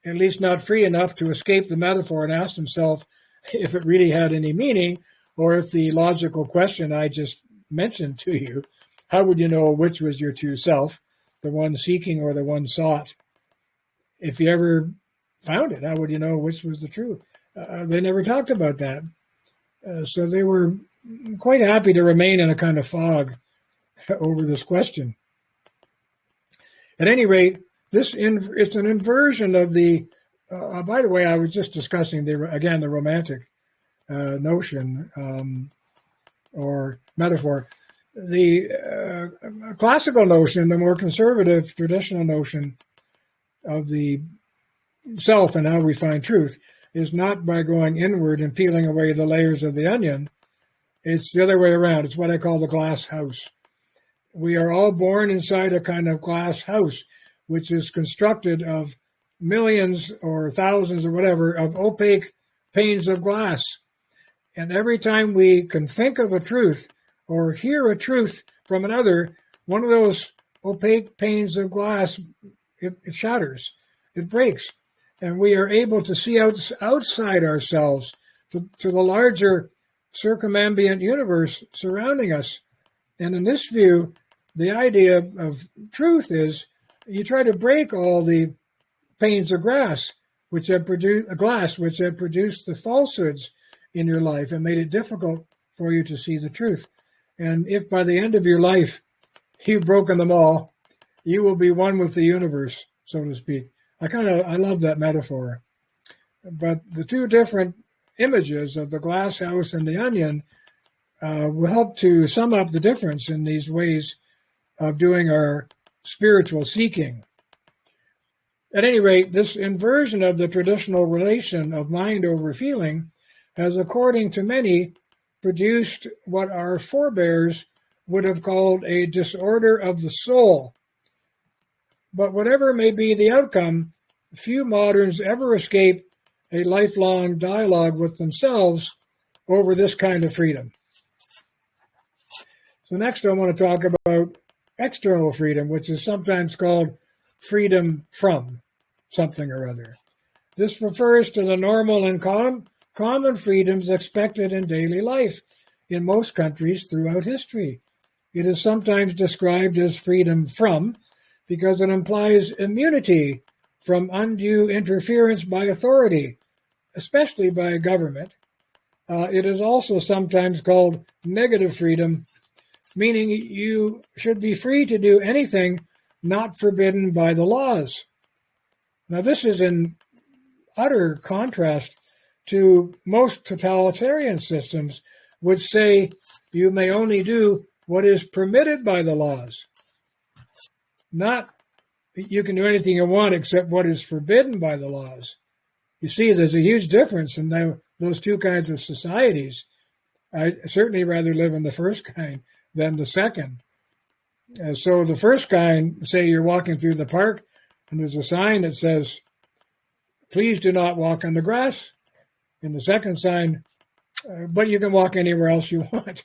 at least not free enough to escape the metaphor and ask themselves if it really had any meaning, or if the logical question I just mentioned to you, how would you know which was your true self, the one seeking or the one sought? If you ever found it, how would you know which was the truth? They never talked about that. So they were quite happy to remain in a kind of fog over this question. At any rate, it's an inversion of the, by the way, I was just discussing, the romantic notion or metaphor. The classical notion, the more conservative, traditional notion of the self and how we find truth is not by going inward and peeling away the layers of the onion. It's the other way around. It's what I call the glass house. We are all born inside a kind of glass house, which is constructed of millions or thousands or whatever of opaque panes of glass. And every time we can think of a truth or hear a truth from another, one of those opaque panes of glass, it shatters, it breaks, and we are able to see outside ourselves to the larger circumambient universe surrounding us. And in this view, the idea of truth is you try to break all the panes of glass which have produced the falsehoods in your life and made it difficult for you to see the truth. And if by the end of your life you've broken them all, you will be one with the universe, so to speak. I love that metaphor. But the two different images of the glass house and the onion will help to sum up the difference in these ways of doing our spiritual seeking. At any rate, this inversion of the traditional relation of mind over feeling has, according to many, produced what our forebears would have called a disorder of the soul. But whatever may be the outcome, few moderns ever escape a lifelong dialogue with themselves over this kind of freedom. So next I want to talk about external freedom, which is sometimes called freedom from something or other. This refers to the normal and common freedoms expected in daily life in most countries throughout history. It is sometimes described as freedom from because it implies immunity from undue interference by authority, especially by government. It is also sometimes called negative freedom, meaning you should be free to do anything not forbidden by the laws. Now, this is in utter contrast to most totalitarian systems, which say you may only do what is permitted by the laws. Not you can do anything you want except what is forbidden by the laws. You see, there's a huge difference in those two kinds of societies. I certainly rather live in the first kind than the second. So the first kind, say you're walking through the park and there's a sign that says, please do not walk on the grass. In the second sign, but you can walk anywhere else you want.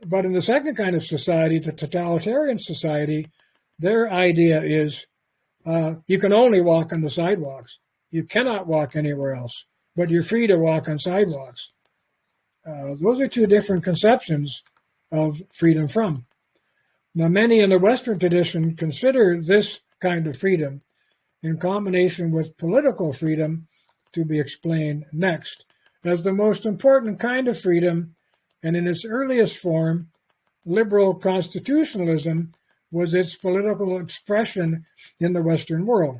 But in the second kind of society, the totalitarian society, their idea is you can only walk on the sidewalks. You cannot walk anywhere else, but you're free to walk on sidewalks. Those are two different conceptions of freedom from. Now, many in the Western tradition consider this kind of freedom in combination with political freedom, to be explained next, as the most important kind of freedom, and in its earliest form, liberal constitutionalism was its political expression in the Western world.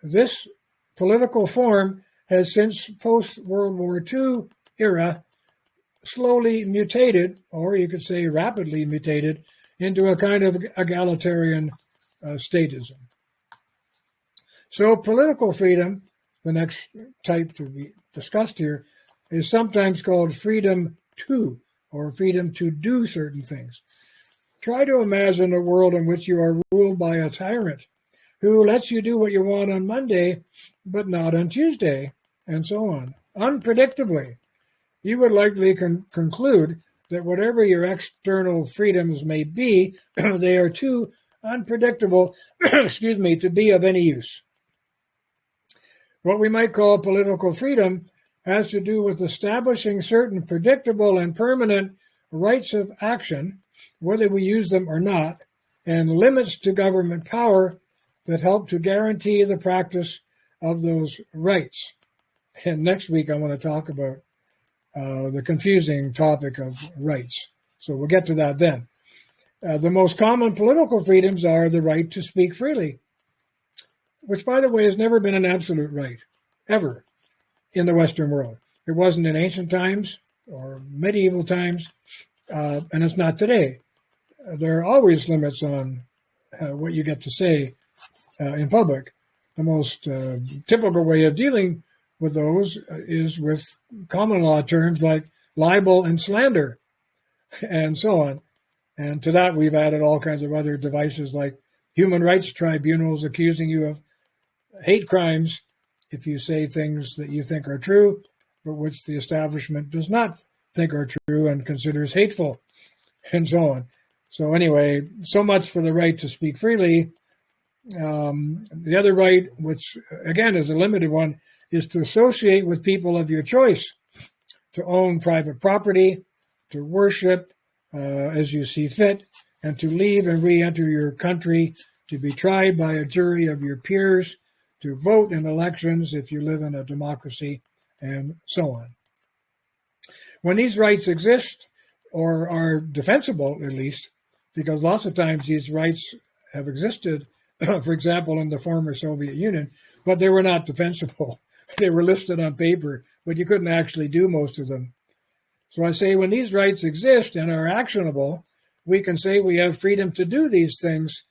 This political form has since post-World War II era slowly mutated, or you could say rapidly mutated, into a kind of egalitarian statism. So political freedom, the next type to be discussed here, is sometimes called freedom to, or freedom to do certain things. Try to imagine a world in which you are ruled by a tyrant who lets you do what you want on Monday, but not on Tuesday, and so on, unpredictably. You would likely conclude that whatever your external freedoms may be, they are too unpredictable, to be of any use. What we might call political freedom has to do with establishing certain predictable and permanent rights of action, whether we use them or not, and limits to government power that help to guarantee the practice of those rights. And next week I want to talk about the confusing topic of rights. So we'll get to that then. The most common political freedoms are the right to speak freely, which, by the way, has never been an absolute right, ever, in the Western world. It wasn't in ancient times or medieval times, and it's not today. There are always limits on what you get to say in public. The most typical way of dealing with those is with common law terms like libel and slander, and so on. And to that, we've added all kinds of other devices like human rights tribunals accusing you of hate crimes if you say things that you think are true, but which the establishment does not think are true and considers hateful, and so on. So anyway, so much for the right to speak freely. The other right, which again is a limited one, is to associate with people of your choice, to own private property, to worship as you see fit, and to leave and re-enter your country, to be tried by a jury of your peers, to vote in elections if you live in a democracy, and so on. When these rights exist, or are defensible at least, because lots of times these rights have existed, for example, in the former Soviet Union, but they were not defensible. They were listed on paper, but you couldn't actually do most of them. So I say when these rights exist and are actionable, we can say we have freedom to do these things,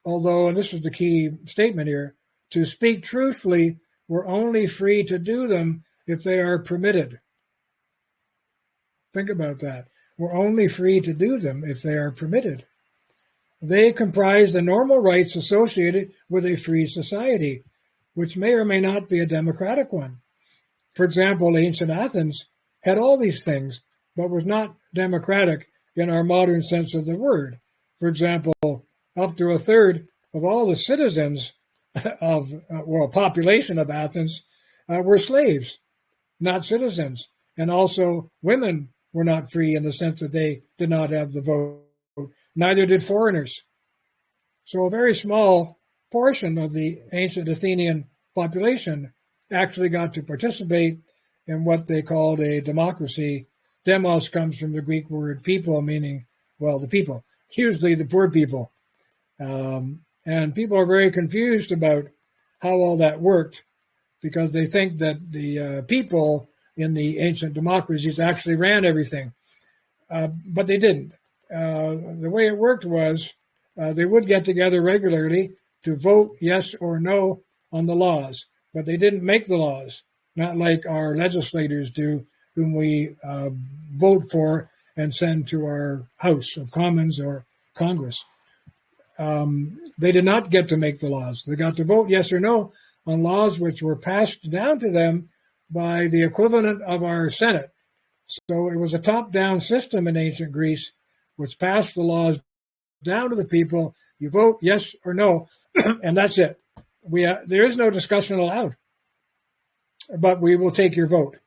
although, and this is the key statement here, to speak truthfully, we're only free to do them if they are permitted. Think about that. We're only free to do them if they are permitted. They comprise the normal rights associated with a free society, which may or may not be a democratic one. For example, ancient Athens had all these things, but was not democratic in our modern sense of the word. For example, up to a third of all the citizens of, population of Athens were slaves, not citizens. And also women were not free in the sense that they did not have the vote. Neither did foreigners. So a very small portion of the ancient Athenian population actually got to participate in what they called a democracy. Demos comes from the Greek word people, meaning, well, the people, usually the poor people. And people are very confused about how all that worked because they think that the people in the ancient democracies actually ran everything. But they didn't. The way it worked was they would get together regularly to vote yes or no on the laws, but they didn't make the laws, not like our legislators do, whom we vote for and send to our House of Commons or Congress. They did not get to make the laws. They got to vote yes or no on laws which were passed down to them by the equivalent of our Senate. So it was a top-down system in ancient Greece, which passed the laws down to the people. You vote yes or no, and that's it. There is no discussion allowed, but we will take your vote.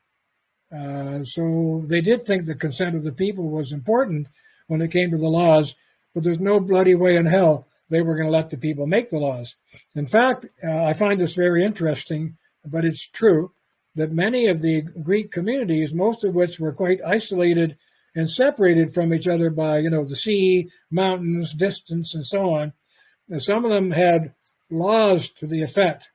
So they did think the consent of the people was important when it came to the laws, but there's no bloody way in hell they were going to let the people make the laws. In fact, I find this very interesting, but it's true, that many of the Greek communities, most of which were quite isolated and separated from each other by, the sea, mountains, distance, and so on, and some of them had laws to the effect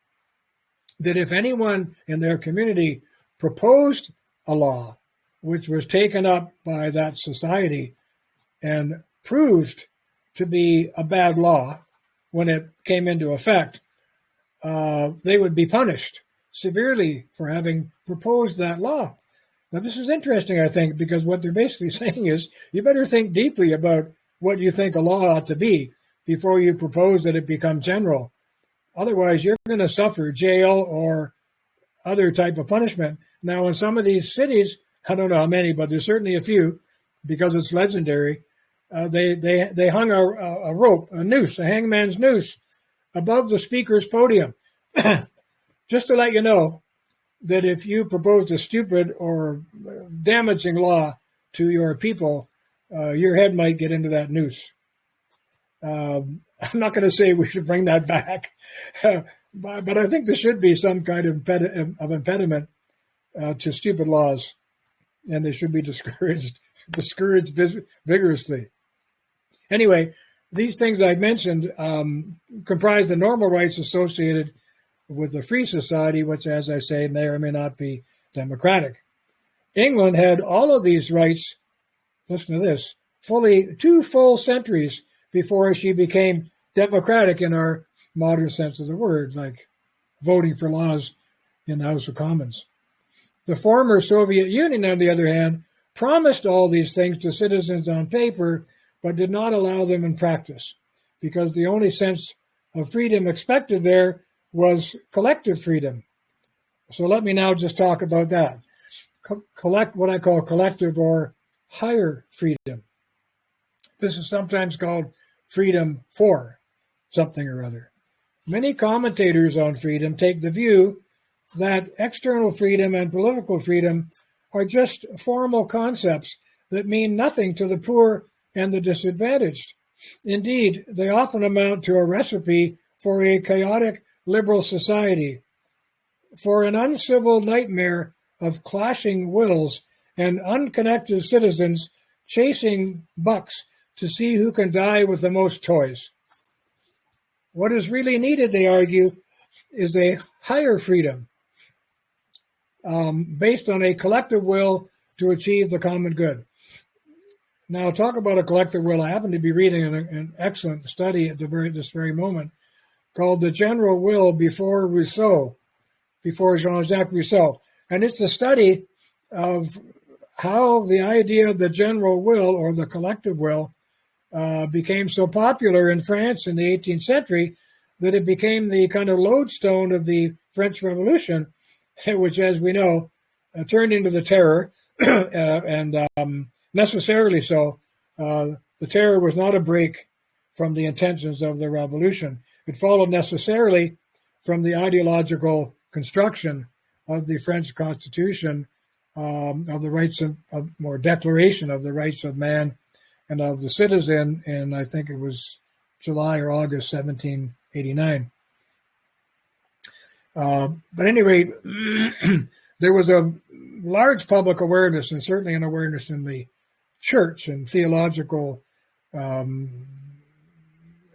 that if anyone in their community proposed a law which was taken up by that society and proved to be a bad law when it came into effect, they would be punished severely for having proposed that law. Now, this is interesting, I think, because what they're basically saying is you better think deeply about what you think a law ought to be before you propose that it become general. Otherwise, you're going to suffer jail or other type of punishment. Now, in some of these cities, I don't know how many, but there's certainly a few, because it's legendary, they hung a rope, a noose, a hangman's noose, above the speaker's podium, just to let you know that if you proposed a stupid or damaging law to your people, your head might get into that noose. I'm not going to say we should bring that back, but I think there should be some kind of impediment to stupid laws, and they should be discouraged vigorously. Anyway, these things I've mentioned comprise the normal rights associated with a free society, which, as I say, may or may not be democratic. England had all of these rights, listen to this, fully 2 full centuries before she became democratic in our modern sense of the word, like voting for laws in the House of Commons. The former Soviet Union, on the other hand, promised all these things to citizens on paper, but did not allow them in practice, because the only sense of freedom expected there was collective freedom. So let me now just talk about that. Collect what I call collective or higher freedom. This is sometimes called freedom for something or other. Many commentators on freedom take the view that external freedom and political freedom are just formal concepts that mean nothing to the poor and the disadvantaged. Indeed, they often amount to a recipe for a chaotic liberal society, for an uncivil nightmare of clashing wills and unconnected citizens chasing bucks to see who can die with the most toys. What is really needed, they argue, is a higher freedom based on a collective will to achieve the common good. Now, talk about a collective will. I happen to be reading an excellent study at this very moment called The General Will Before Rousseau, before Jean-Jacques Rousseau. And it's a study of how the idea of the general will or the collective will became so popular in France in the 18th century that it became the kind of lodestone of the French Revolution, which, as we know, turned into the terror, and necessarily so. The terror was not a break from the intentions of the revolution. It followed necessarily from the ideological construction of the French Constitution, of the rights of, or declaration of the rights of man and of the citizen in, I think it was July or August 1789. But at any rate, there was a large public awareness, and certainly an awareness in the church and theological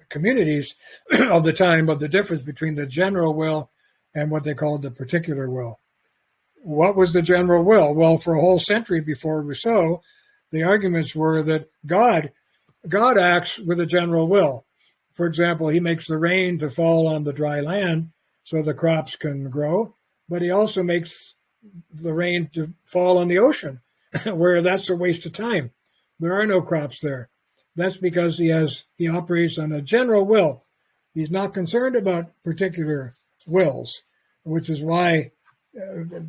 communities of the time of the difference between the general will and what they called the particular will. What was the general will? Well, for a whole century before Rousseau, the arguments were that God acts with a general will. For example, he makes the rain to fall on the dry land so the crops can grow, but he also makes the rain to fall on the ocean, where that's a waste of time. There are no crops there. That's because he operates on a general will. He's not concerned about particular wills, which is why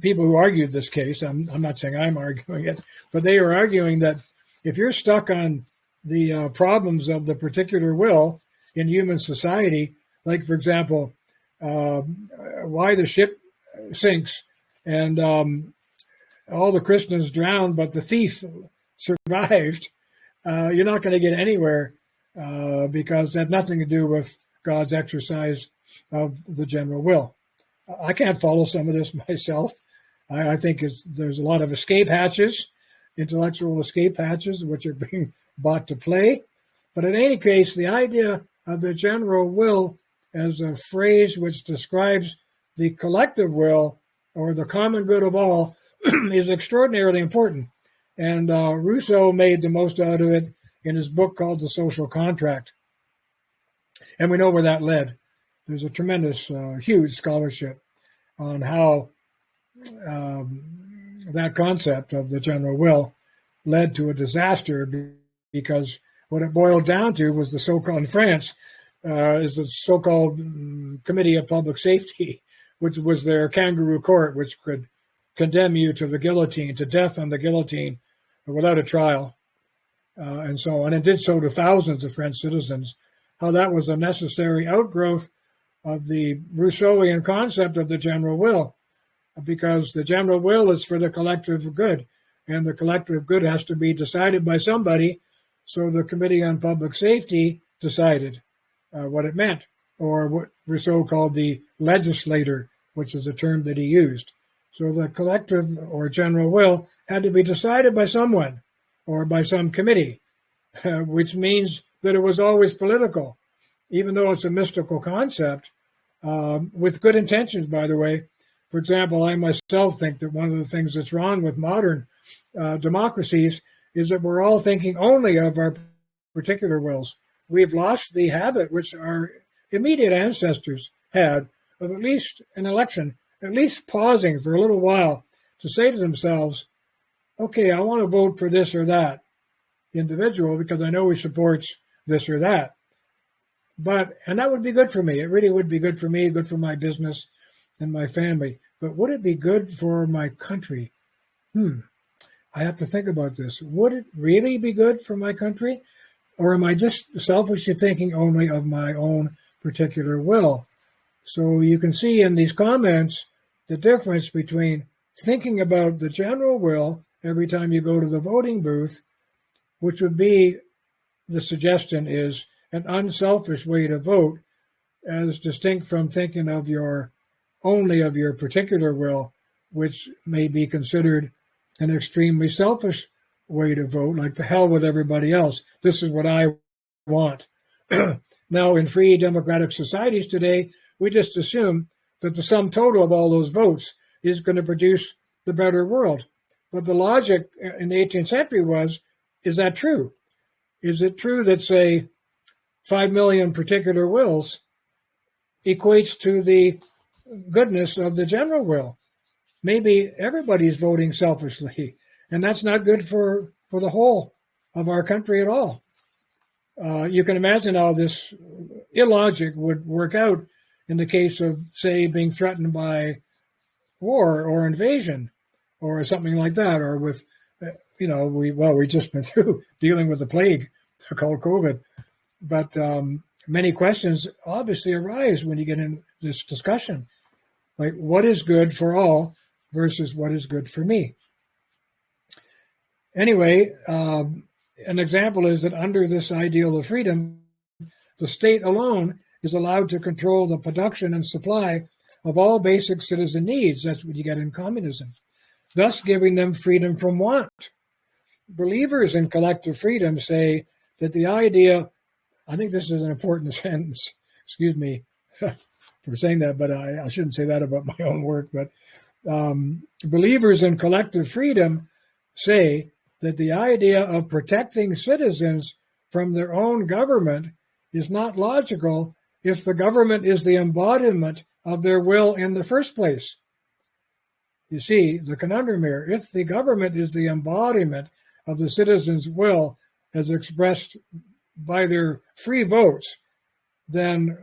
people who argued this case, I'm not saying I'm arguing it, but they are arguing that if you're stuck on the problems of the particular will in human society, like, for example, why the ship sinks and all the Christians drowned, but the thief survived, you're not going to get anywhere because it had nothing to do with God's exercise of the general will. I can't follow some of this myself. I think there's a lot of escape hatches, intellectual escape hatches, which are being brought to play. But in any case, the idea of the general will as a phrase which describes the collective will or the common good of all is extraordinarily important. And Rousseau made the most out of it in his book called The Social Contract. And we know where that led. There's a tremendous, huge scholarship on how that concept of the general will led to a disaster, because what it boiled down to was the so-called, in France, is the so-called Committee of Public Safety, which was their kangaroo court, which could condemn you to the guillotine, to death on the guillotine, without a trial, and so on. And did so to thousands of French citizens. How that was a necessary outgrowth of the Rousseauian concept of the general will, because the general will is for the collective good, and the collective good has to be decided by somebody. So the Committee on Public Safety decided what it meant, or what Rousseau called the legislator, which is a term that he used. So the collective or general will had to be decided by someone or by some committee, which means that it was always political, even though it's a mystical concept, with good intentions, by the way. For example, I myself think that one of the things that's wrong with modern democracies is that we're all thinking only of our particular wills. We've lost the habit, which our immediate ancestors had, of at least an election, at least pausing for a little while to say to themselves, okay, I want to vote for this or that individual because I know he supports this or that. And that would be good for me. It really would be good for me, good for my business and my family. But would it be good for my country? I have to think about this. Would it really be good for my country? Or am I just selfishly thinking only of my own particular will? So you can see in these comments the difference between thinking about the general will every time you go to the voting booth, which would be, the suggestion is, an unselfish way to vote, as distinct from thinking of only of your particular will, which may be considered an extremely selfish way to vote, like to hell with everybody else. This is what I want. Now, in free democratic societies today, we just assume that the sum total of all those votes is going to produce the better world. But the logic in the 18th century was, is that true? Is it true that, say, 5 million particular wills equates to the goodness of the general will? Maybe everybody's voting selfishly, and that's not good for the whole of our country at all. You can imagine how this illogic would work out in the case of, say, being threatened by war or invasion or something like that, or with, we just been through dealing with a plague called COVID. But many questions obviously arise when you get into this discussion. Like, what is good for all versus what is good for me? Anyway, an example is that under this ideal of freedom, the state alone is allowed to control the production and supply of all basic citizen needs. That's what you get in communism, thus giving them freedom from want. Believers in collective freedom say that the idea, I think this is an important sentence, excuse me for saying that, but I shouldn't say that about my own work, but believers in collective freedom say that the idea of protecting citizens from their own government is not logical if the government is the embodiment of their will in the first place. You see, the conundrum here, if the government is the embodiment of the citizens' will as expressed by their free votes, then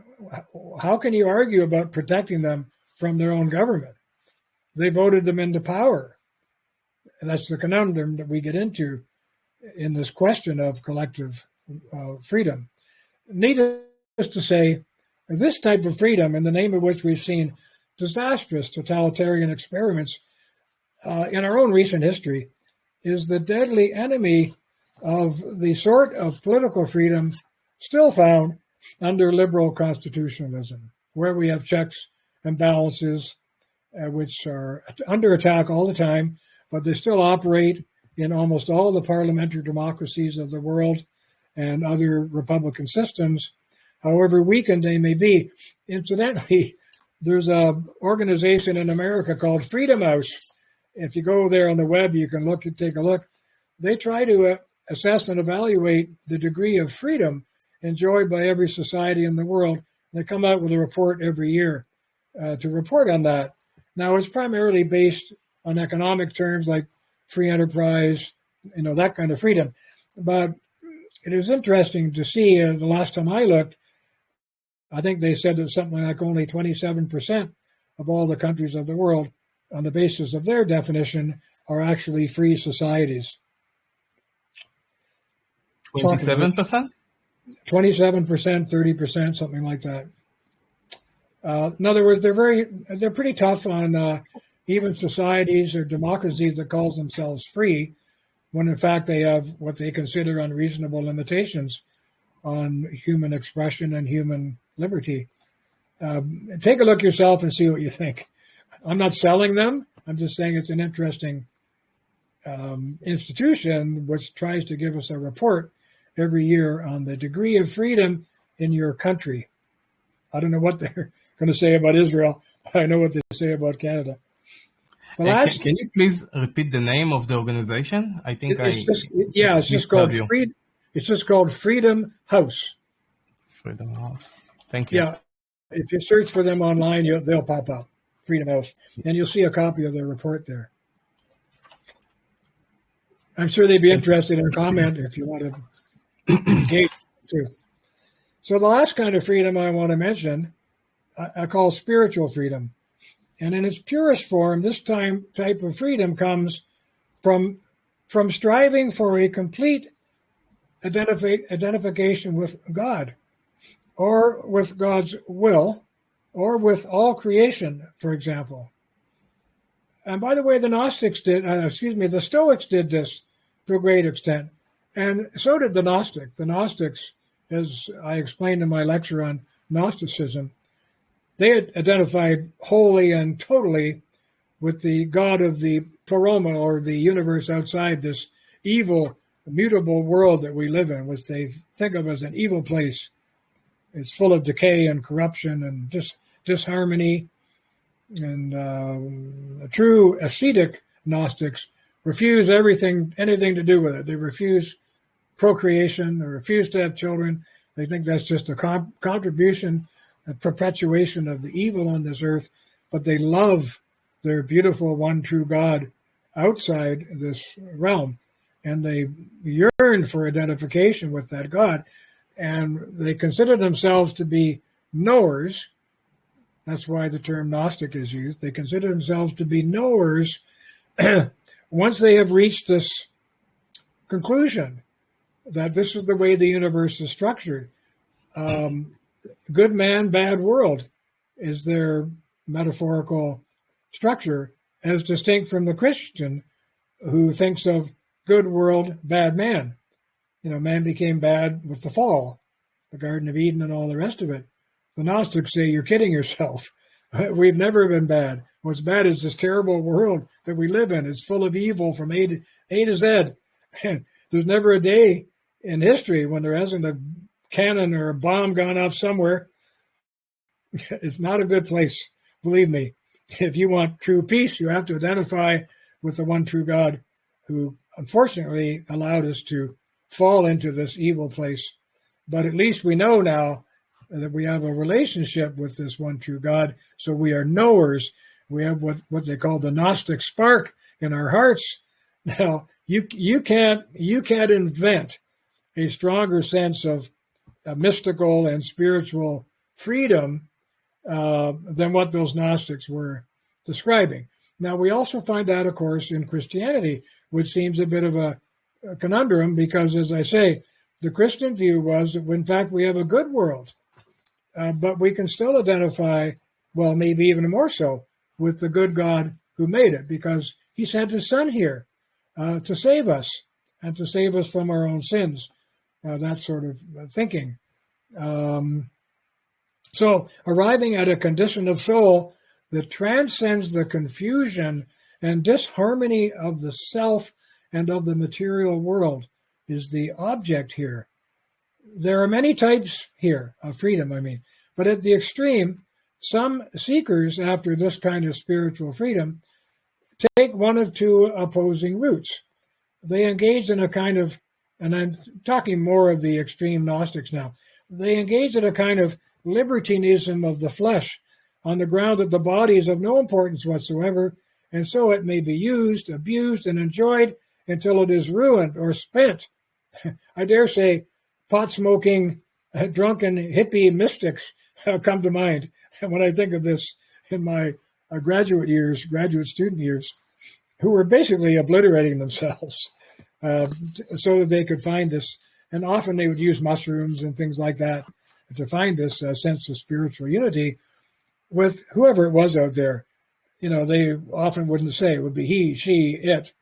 how can you argue about protecting them from their own government? They voted them into power. And that's the conundrum that we get into in this question of collective freedom. Needless to say, this type of freedom, in the name of which we've seen disastrous totalitarian experiments in our own recent history, is the deadly enemy of the sort of political freedom still found under liberal constitutionalism, where we have checks and balances which are under attack all the time, but they still operate in almost all the parliamentary democracies of the world and other republican systems, however weakened they may be. Incidentally, there's an organization in America called Freedom House. If you go there on the web, you can take a look. They try to assess and evaluate the degree of freedom enjoyed by every society in the world. They come out with a report every year to report on that. Now, it's primarily based on economic terms like free enterprise, that kind of freedom. But it is interesting to see, the last time I looked, I think they said that something like only 27% of all the countries of the world, on the basis of their definition, are actually free societies. 27%? 27%, 30%, something like that. In other words, they're pretty tough on even societies or democracies that calls themselves free, when in fact they have what they consider unreasonable limitations on human expression and human liberty. Take a look yourself and see what you think. I'm not selling them. I'm just saying it's an interesting institution which tries to give us a report every year on the degree of freedom in your country. I don't know what they're going to say about Israel. I know what they say about Canada. Can you please repeat the name of the organization? I think it's just called Freedom House. Freedom House. Thank you. Yeah, if you search for them online, they'll pop up. Freedom House, and you'll see a copy of their report there. I'm sure they'd be interested in a comment if you want to engage too. So the last kind of freedom I want to mention, I call spiritual freedom. And in its purest form, this type of freedom comes from striving for a complete identification with God, or with God's will, or with all creation, for example. And by the way, the Stoics did this to a great extent, and so did the Gnostics. The Gnostics, as I explained in my lecture on Gnosticism, they had identified wholly and totally with the God of the pleroma, or the universe outside this evil, mutable world that we live in, which they think of as an evil place. It's full of decay and corruption and disharmony. And true ascetic Gnostics refuse anything to do with it. They refuse procreation, they refuse to have children. They think that's just a contribution, a perpetuation of the evil on this earth, but they love their beautiful one true God outside this realm, and they yearn for identification with that God, and they consider themselves to be knowers. That's why the term Gnostic is used. They consider themselves to be knowers once they have reached this conclusion that this is the way the universe is structured. Good man, bad world is their metaphorical structure, as distinct from the Christian who thinks of good world, bad man. Man became bad with the fall, the Garden of Eden and all the rest of it. The Gnostics say, you're kidding yourself. We've never been bad. What's bad is this terrible world that we live in. It's full of evil from A to Z. And there's never a day in history when there hasn't a cannon or a bomb gone off somewhere. It's not a good place, believe me. If you want true peace, you have to identify with the one true God who unfortunately allowed us to fall into this evil place. But at least we know now that we have a relationship with this one true God, so we are knowers. We have what they call the Gnostic spark in our hearts. Now, you can't invent a stronger sense of mystical and spiritual freedom than what those Gnostics were describing. Now, we also find that, of course, in Christianity, which seems a bit of a conundrum because, as I say, the Christian view was that, in fact, we have a good world, but we can still identify, well, maybe even more so, with the good God who made it, because he sent his son here to save us and to save us from our own sins, that sort of thinking. So arriving at a condition of soul that transcends the confusion and disharmony of the self and of the material world is the object here. There are many types here of freedom, but at the extreme, some seekers after this kind of spiritual freedom take one of two opposing routes. They engage in a kind of, and I'm talking more of the extreme Gnostics now, they engage in a kind of libertinism of the flesh on the ground that the body is of no importance whatsoever, and so it may be used, abused, and enjoyed until it is ruined or spent. I dare say pot-smoking, drunken hippie mystics come to mind when I think of this in my graduate student years, who were basically obliterating themselves so that they could find this. And often they would use mushrooms and things like that to find this sense of spiritual unity with whoever it was out there. They often wouldn't say. It would be he, she, it,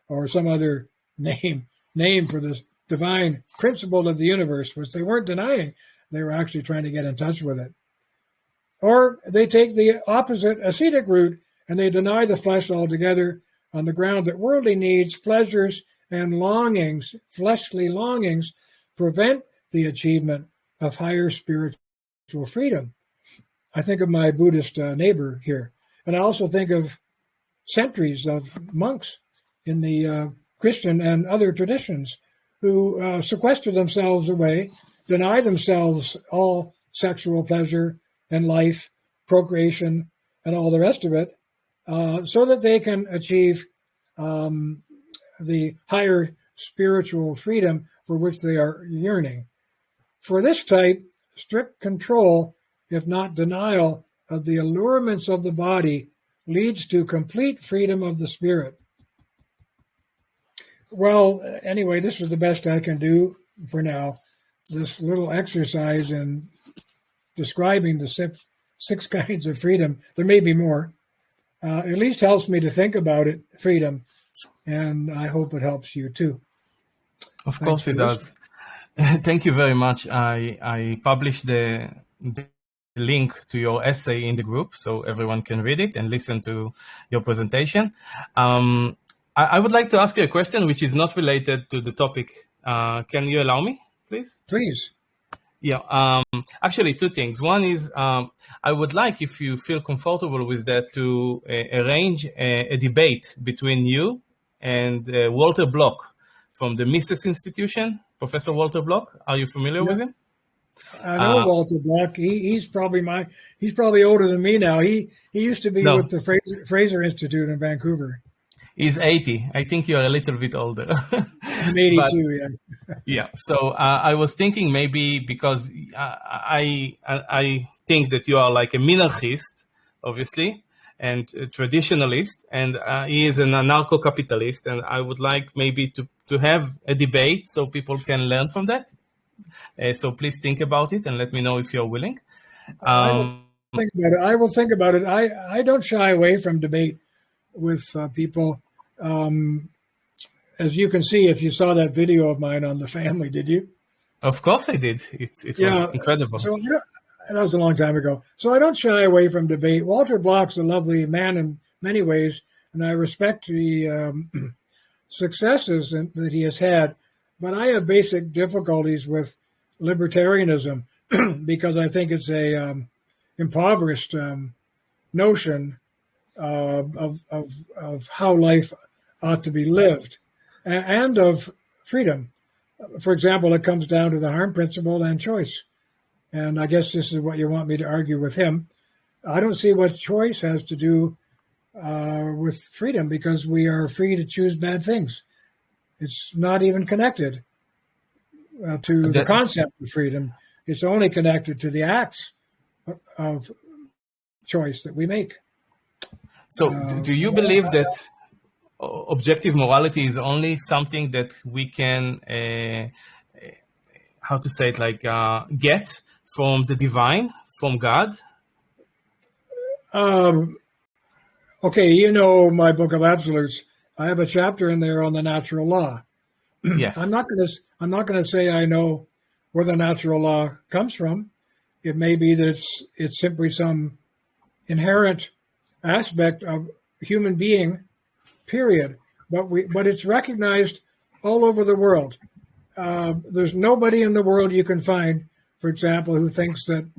or some other name for this divine principle of the universe, which they weren't denying. They were actually trying to get in touch with it. Or they take the opposite ascetic route and they deny the flesh altogether on the ground that worldly needs, pleasures, and longings, fleshly longings, prevent the achievement of higher spiritual freedom. I think of my Buddhist neighbor here, and I also think of centuries of monks in the Christian and other traditions who sequester themselves away, deny themselves all sexual pleasure and life, procreation, and all the rest of it, so that they can achieve the higher spiritual freedom for which they are yearning. For this type, strict control, if not denial, of the allurements of the body leads to complete freedom of the spirit. Well, anyway, this is the best I can do for now, this little exercise in describing the six kinds of freedom. There may be more. At least helps me to think about it, freedom, and I hope it helps you too. Of course it does. Thank you very much. I published the link to your essay in the group so everyone can read it and listen to your presentation. I would like to ask you a question which is not related to the topic. Can you allow me, please? Please. Yeah, actually two things. One is I would like, if you feel comfortable with that, to arrange a debate between you and Walter Block from the Mises Institution. Professor Walter Block, are you familiar with him? I know Walter Block. He's probably older than me now. He used to be with the Fraser Institute in Vancouver. He's 80. I think you're a little bit older. I'm 82, but, yeah. Yeah. So I was thinking maybe because I think that you are like a minarchist, obviously, and a traditionalist, and he is an anarcho-capitalist, and I would like maybe to have a debate so people can learn from that. So please think about it and let me know if you're willing. I will think about it. I don't shy away from debate with people. As you can see, if you saw that video of mine on the family, did you? Of course I did. It was incredible. So that was a long time ago. So I don't shy away from debate. Walter Block's a lovely man in many ways, and I respect the successes that he has had. But I have basic difficulties with libertarianism because I think it's a impoverished notion of how life ought to be lived and of freedom. For example, it comes down to the harm principle and choice. And I guess this is what you want me to argue with him. I don't see what choice has to do with freedom because we are free to choose bad things. It's not even connected to the concept of freedom. It's only connected to the acts of choice that we make. So do you believe that objective morality is only something that we can, how to say it, like get from the divine, from God? Okay, you know my book of absolutes. I have a chapter in there on the natural law. Yes. I'm not going to say I know where the natural law comes from. It may be that it's simply some inherent aspect of human being, period. But it's recognized all over the world. There's nobody in the world you can find, for example, who thinks that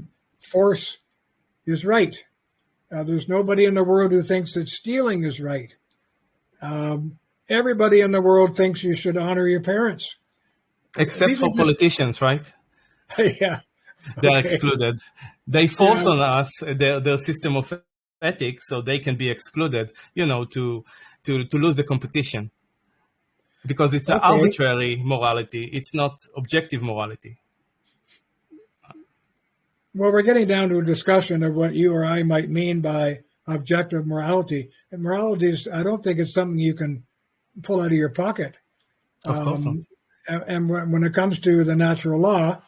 force is right. There's nobody in the world who thinks that stealing is right. Everybody in the world thinks you should honor your parents. Except for politicians, right? Yeah. They're excluded. They force on us their system of ethics so they can be excluded, to lose the competition. Because it's an arbitrary morality. It's not objective morality. Well, we're getting down to a discussion of what you or I might mean by objective morality. And morality is, I don't think it's something you can pull out of your pocket. Of course not. And when it comes to the natural law,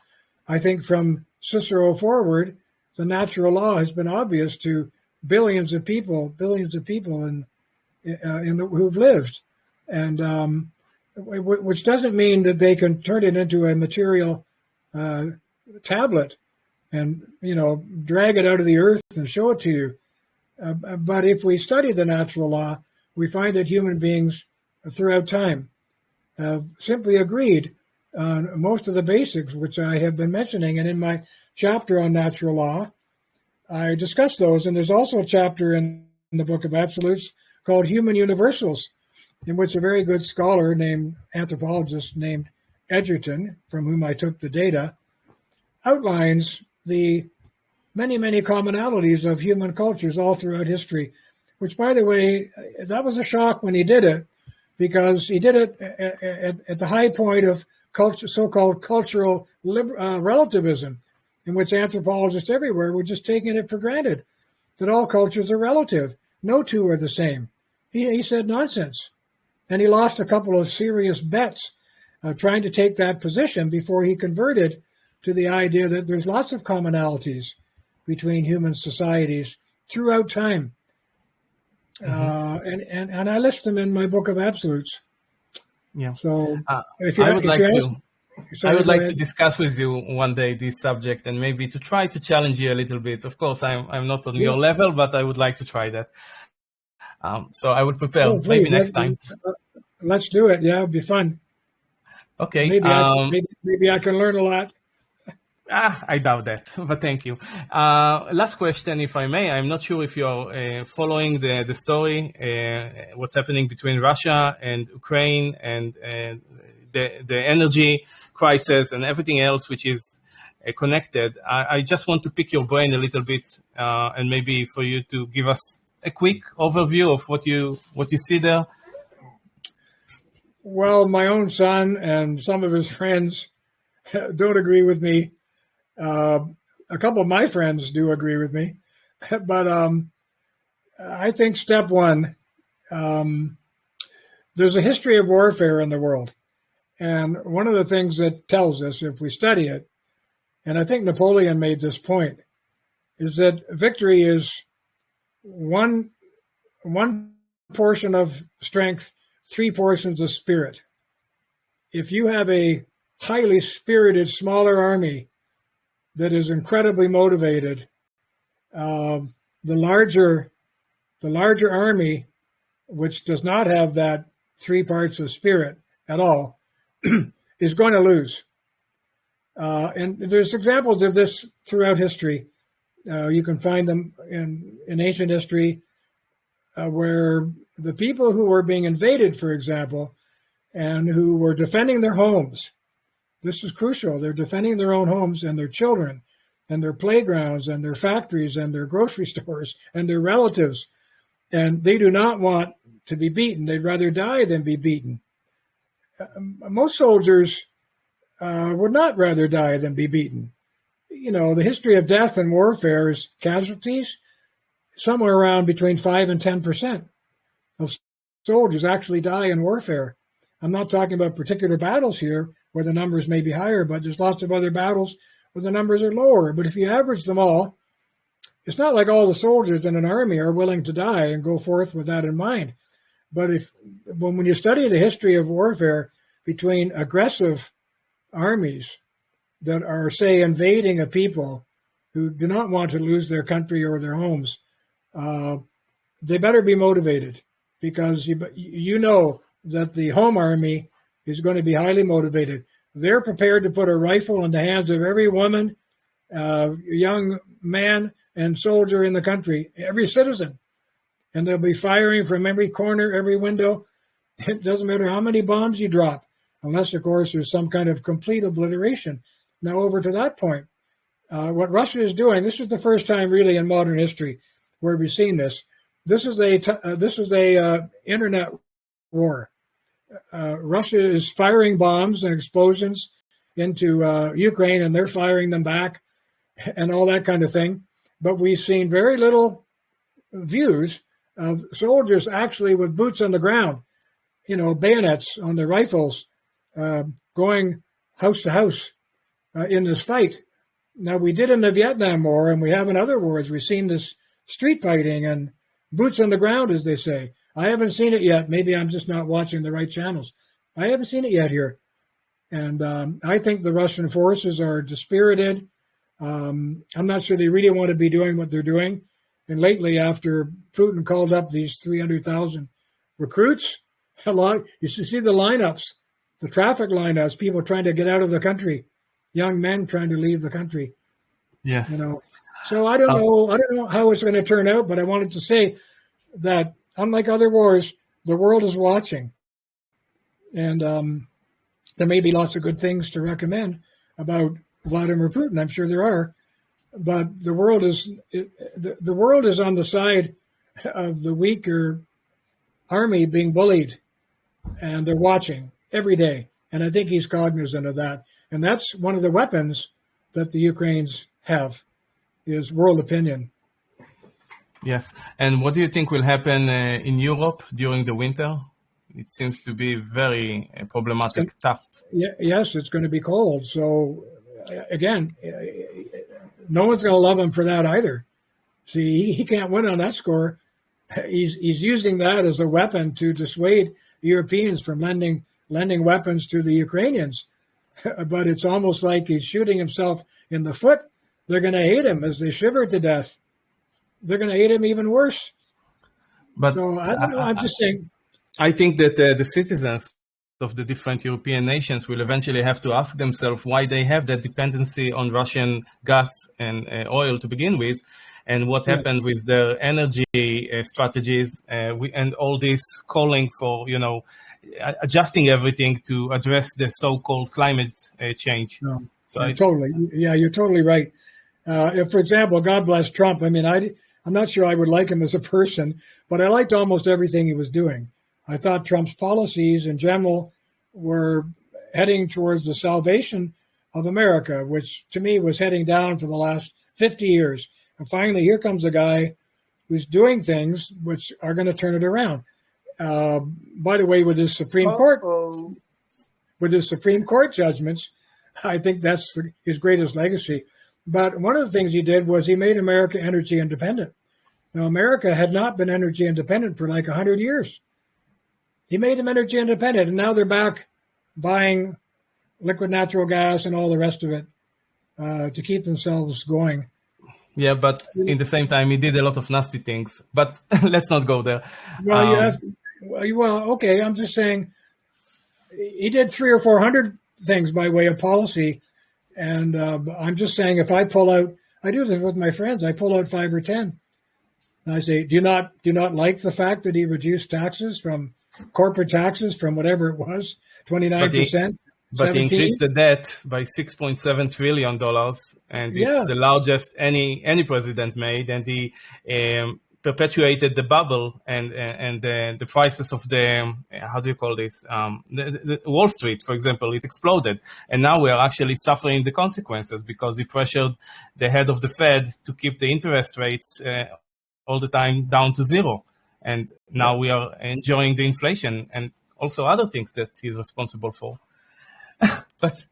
I think from Cicero forward, the natural law has been obvious to billions of people who've lived, and which doesn't mean that they can turn it into a material tablet and drag it out of the earth and show it to you. But if we study the natural law, we find that human beings throughout time have simply agreed on most of the basics, which I have been mentioning. And in my chapter on natural law, I discuss those. And there's also a chapter in the Book of Absolutes called Human Universals, in which a very good scholar anthropologist named Edgerton, from whom I took the data, outlines the many, many commonalities of human cultures all throughout history, which, by the way, that was a shock when he did it, because he did it at the high point of so-called cultural relativism, in which anthropologists everywhere were just taking it for granted that all cultures are relative. No two are the same. He said nonsense. And he lost a couple of serious bets trying to take that position before he converted to the idea that there's lots of commonalities between human societies throughout time. And I list them in my book of absolutes. Yeah. So I would like to discuss with you one day this subject, and maybe to try to challenge you a little bit. Of course, I'm not on your level, but I would like to try that. So I will prepare maybe next time. Let's do it. Yeah, it'll be fun. Okay. Maybe I can learn a lot. I doubt that, but thank you. Last question, if I may. I'm not sure if you're following the story, what's happening between Russia and Ukraine, and the energy crisis and everything else which is connected. I just want to pick your brain a little bit, and maybe for you to give us a quick overview of what you see there. Well, my own son and some of his friends don't agree with me. A couple of my friends do agree with me, but I think step one, there's a history of warfare in the world. And one of the things that tells us, if we study it, and I think Napoleon made this point, is that victory is one portion of strength, 3 portions of spirit. If you have a highly spirited, smaller army that is incredibly motivated, the larger army, which does not have that 3 parts of spirit at all, is going to lose. And there's examples of this throughout history. You can find them in ancient history, where the people who were being invaded, for example, and who were defending their homes, this is crucial. They're defending their own homes and their children and their playgrounds and their factories and their grocery stores and their relatives. And they do not want to be beaten. They'd rather die than be beaten. Most soldiers would not rather die than be beaten. You know, the history of death and warfare is casualties. Somewhere around between 5 and 10% of soldiers actually die in warfare. I'm not talking about particular battles here where the numbers may be higher, but there's lots of other battles where the numbers are lower. But if you average them all, it's not like all the soldiers in an army are willing to die and go forth with that in mind. But when you study the history of warfare between aggressive armies that are, say, invading a people who do not want to lose their country or their homes, they better be motivated, because you know that the home army is going to be highly motivated. They're prepared to put a rifle in the hands of every woman, young man, and soldier in the country, every citizen. And they'll be firing from every corner, every window. It doesn't matter how many bombs you drop, unless, of course, there's some kind of complete obliteration. Now, over to that point, what Russia is doing, this is the first time really in modern history where we've seen this. This is a internet war. Russia is firing bombs and explosions into Ukraine, and they're firing them back and all that kind of thing. But we've seen very little views of soldiers actually with boots on the ground, you know, bayonets on their rifles, going house to house in this fight. Now, we did in the Vietnam War, and we have in other wars. We've seen this street fighting and boots on the ground, as they say. I haven't seen it yet. Maybe I'm just not watching the right channels. I haven't seen it yet here. And I think the Russian forces are dispirited. I'm not sure they really want to be doing what they're doing. And lately, after Putin called up these 300,000 recruits, you should see the lineups, the traffic lineups, people trying to get out of the country, young men trying to leave the country. Yes. You know, so I don't know how it's going to turn out, but I wanted to say that unlike other wars, the world is watching. And there may be lots of good things to recommend about Vladimir Putin. I'm sure there are. But the world is on the side of the weaker army being bullied, and they're watching every day. And I think he's cognizant of that. And that's one of the weapons that the Ukrainians have, is world opinion. Yes. And what do you think will happen in Europe during the winter? it seems to be very problematic, tough. Yes, it's going to be cold. So again, no one's going to love him for that either. See, he can't win on that score. He's using that as a weapon to dissuade Europeans from lending weapons to the Ukrainians. But it's almost like he's shooting himself in the foot. They're going to hate him as they shiver to death. They're going to hate him even worse. But so I don't know. I'm just saying. I think that the citizens of the different European nations will eventually have to ask themselves why they have that dependency on Russian gas and oil to begin with, and what happened with their energy strategies, and all this calling for, adjusting everything to address the so-called climate change. No, so totally. Yeah, you're totally right. If, for example, God bless Trump, I mean, I'm not sure I would like him as a person, but I liked almost everything he was doing. I thought Trump's policies in general were heading towards the salvation of America, which to me was heading down for the last 50 years. And finally, here comes a guy who's doing things which are going to turn it around. By the way, with his Supreme Court judgments, I think that's his greatest legacy. But one of the things he did was he made America energy independent. Now, America had not been energy independent for like 100 years. He made them energy independent, and now they're back buying liquid natural gas and all the rest of it to keep themselves going. Yeah, but in the same time, he did a lot of nasty things. But let's not go there. Well, okay, I'm just saying he did 300 or 400 things by way of policy. And I'm just saying, if I pull out, I do this with my friends, I pull out 5 or 10. And I say, do you not like the fact that he reduced taxes from corporate taxes from whatever it was, 29%? But he increased the debt by $6.7 trillion, and it's the largest any president made. And he perpetuated the bubble and the prices of the how do you call this? The Wall Street, for example, it exploded, and now we are actually suffering the consequences because he pressured the head of the Fed to keep the interest rates all the time down to zero, and now we are enjoying the inflation and also other things that he's responsible for. But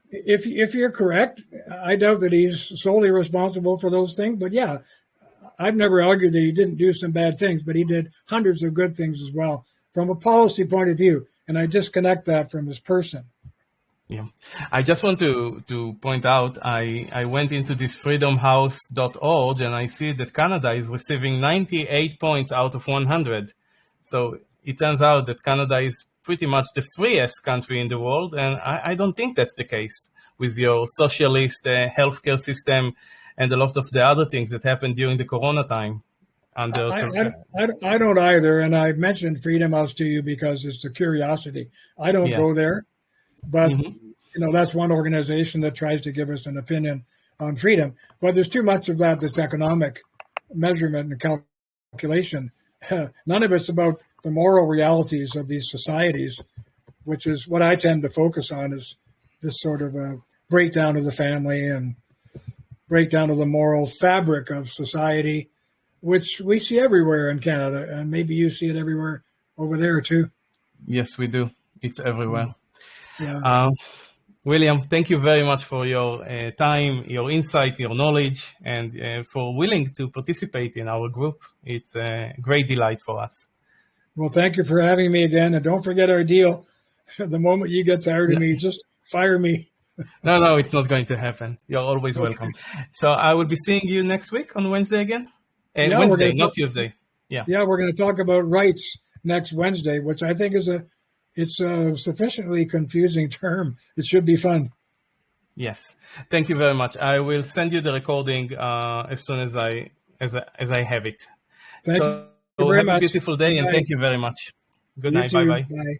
if you're correct, I doubt that he's solely responsible for those things. But yeah, I've never argued that he didn't do some bad things, but he did hundreds of good things as well from a policy point of view. And I disconnect that from his person. Yeah, I just want to point out, I went into this freedomhouse.org and I see that Canada is receiving 98 points out of 100. So it turns out that Canada is pretty much the freest country in the world. And I don't think that's the case with your socialist healthcare system and a lot of the other things that happened during the Corona time. I don't either. And I mentioned Freedom House to you because it's a curiosity. I don't go there. But, that's one organization that tries to give us an opinion on freedom. But there's too much of that that's economic measurement and calculation. None of it's about the moral realities of these societies, which is what I tend to focus on, is this sort of a breakdown of the family and breakdown of the moral fabric of society, which we see everywhere in Canada. And maybe you see it everywhere over there too. Yes, we do. It's everywhere. Yeah. William, thank you very much for your time, your insight, your knowledge, and for willing to participate in our group. It's a great delight for us. Well, thank you for having me again. And don't forget our deal. The moment you get tired of me, just fire me. No, it's not going to happen. You're always welcome. So I will be seeing you next week on Wednesday again? Wednesday, not Tuesday. Yeah, we're going to talk about rights next Wednesday, which I think is it's a sufficiently confusing term. It should be fun. Yes. Thank you very much. I will send you the recording as soon as I have it. Thank you very much. Have a beautiful day, and thank you very much. Good night. Bye-bye. Bye.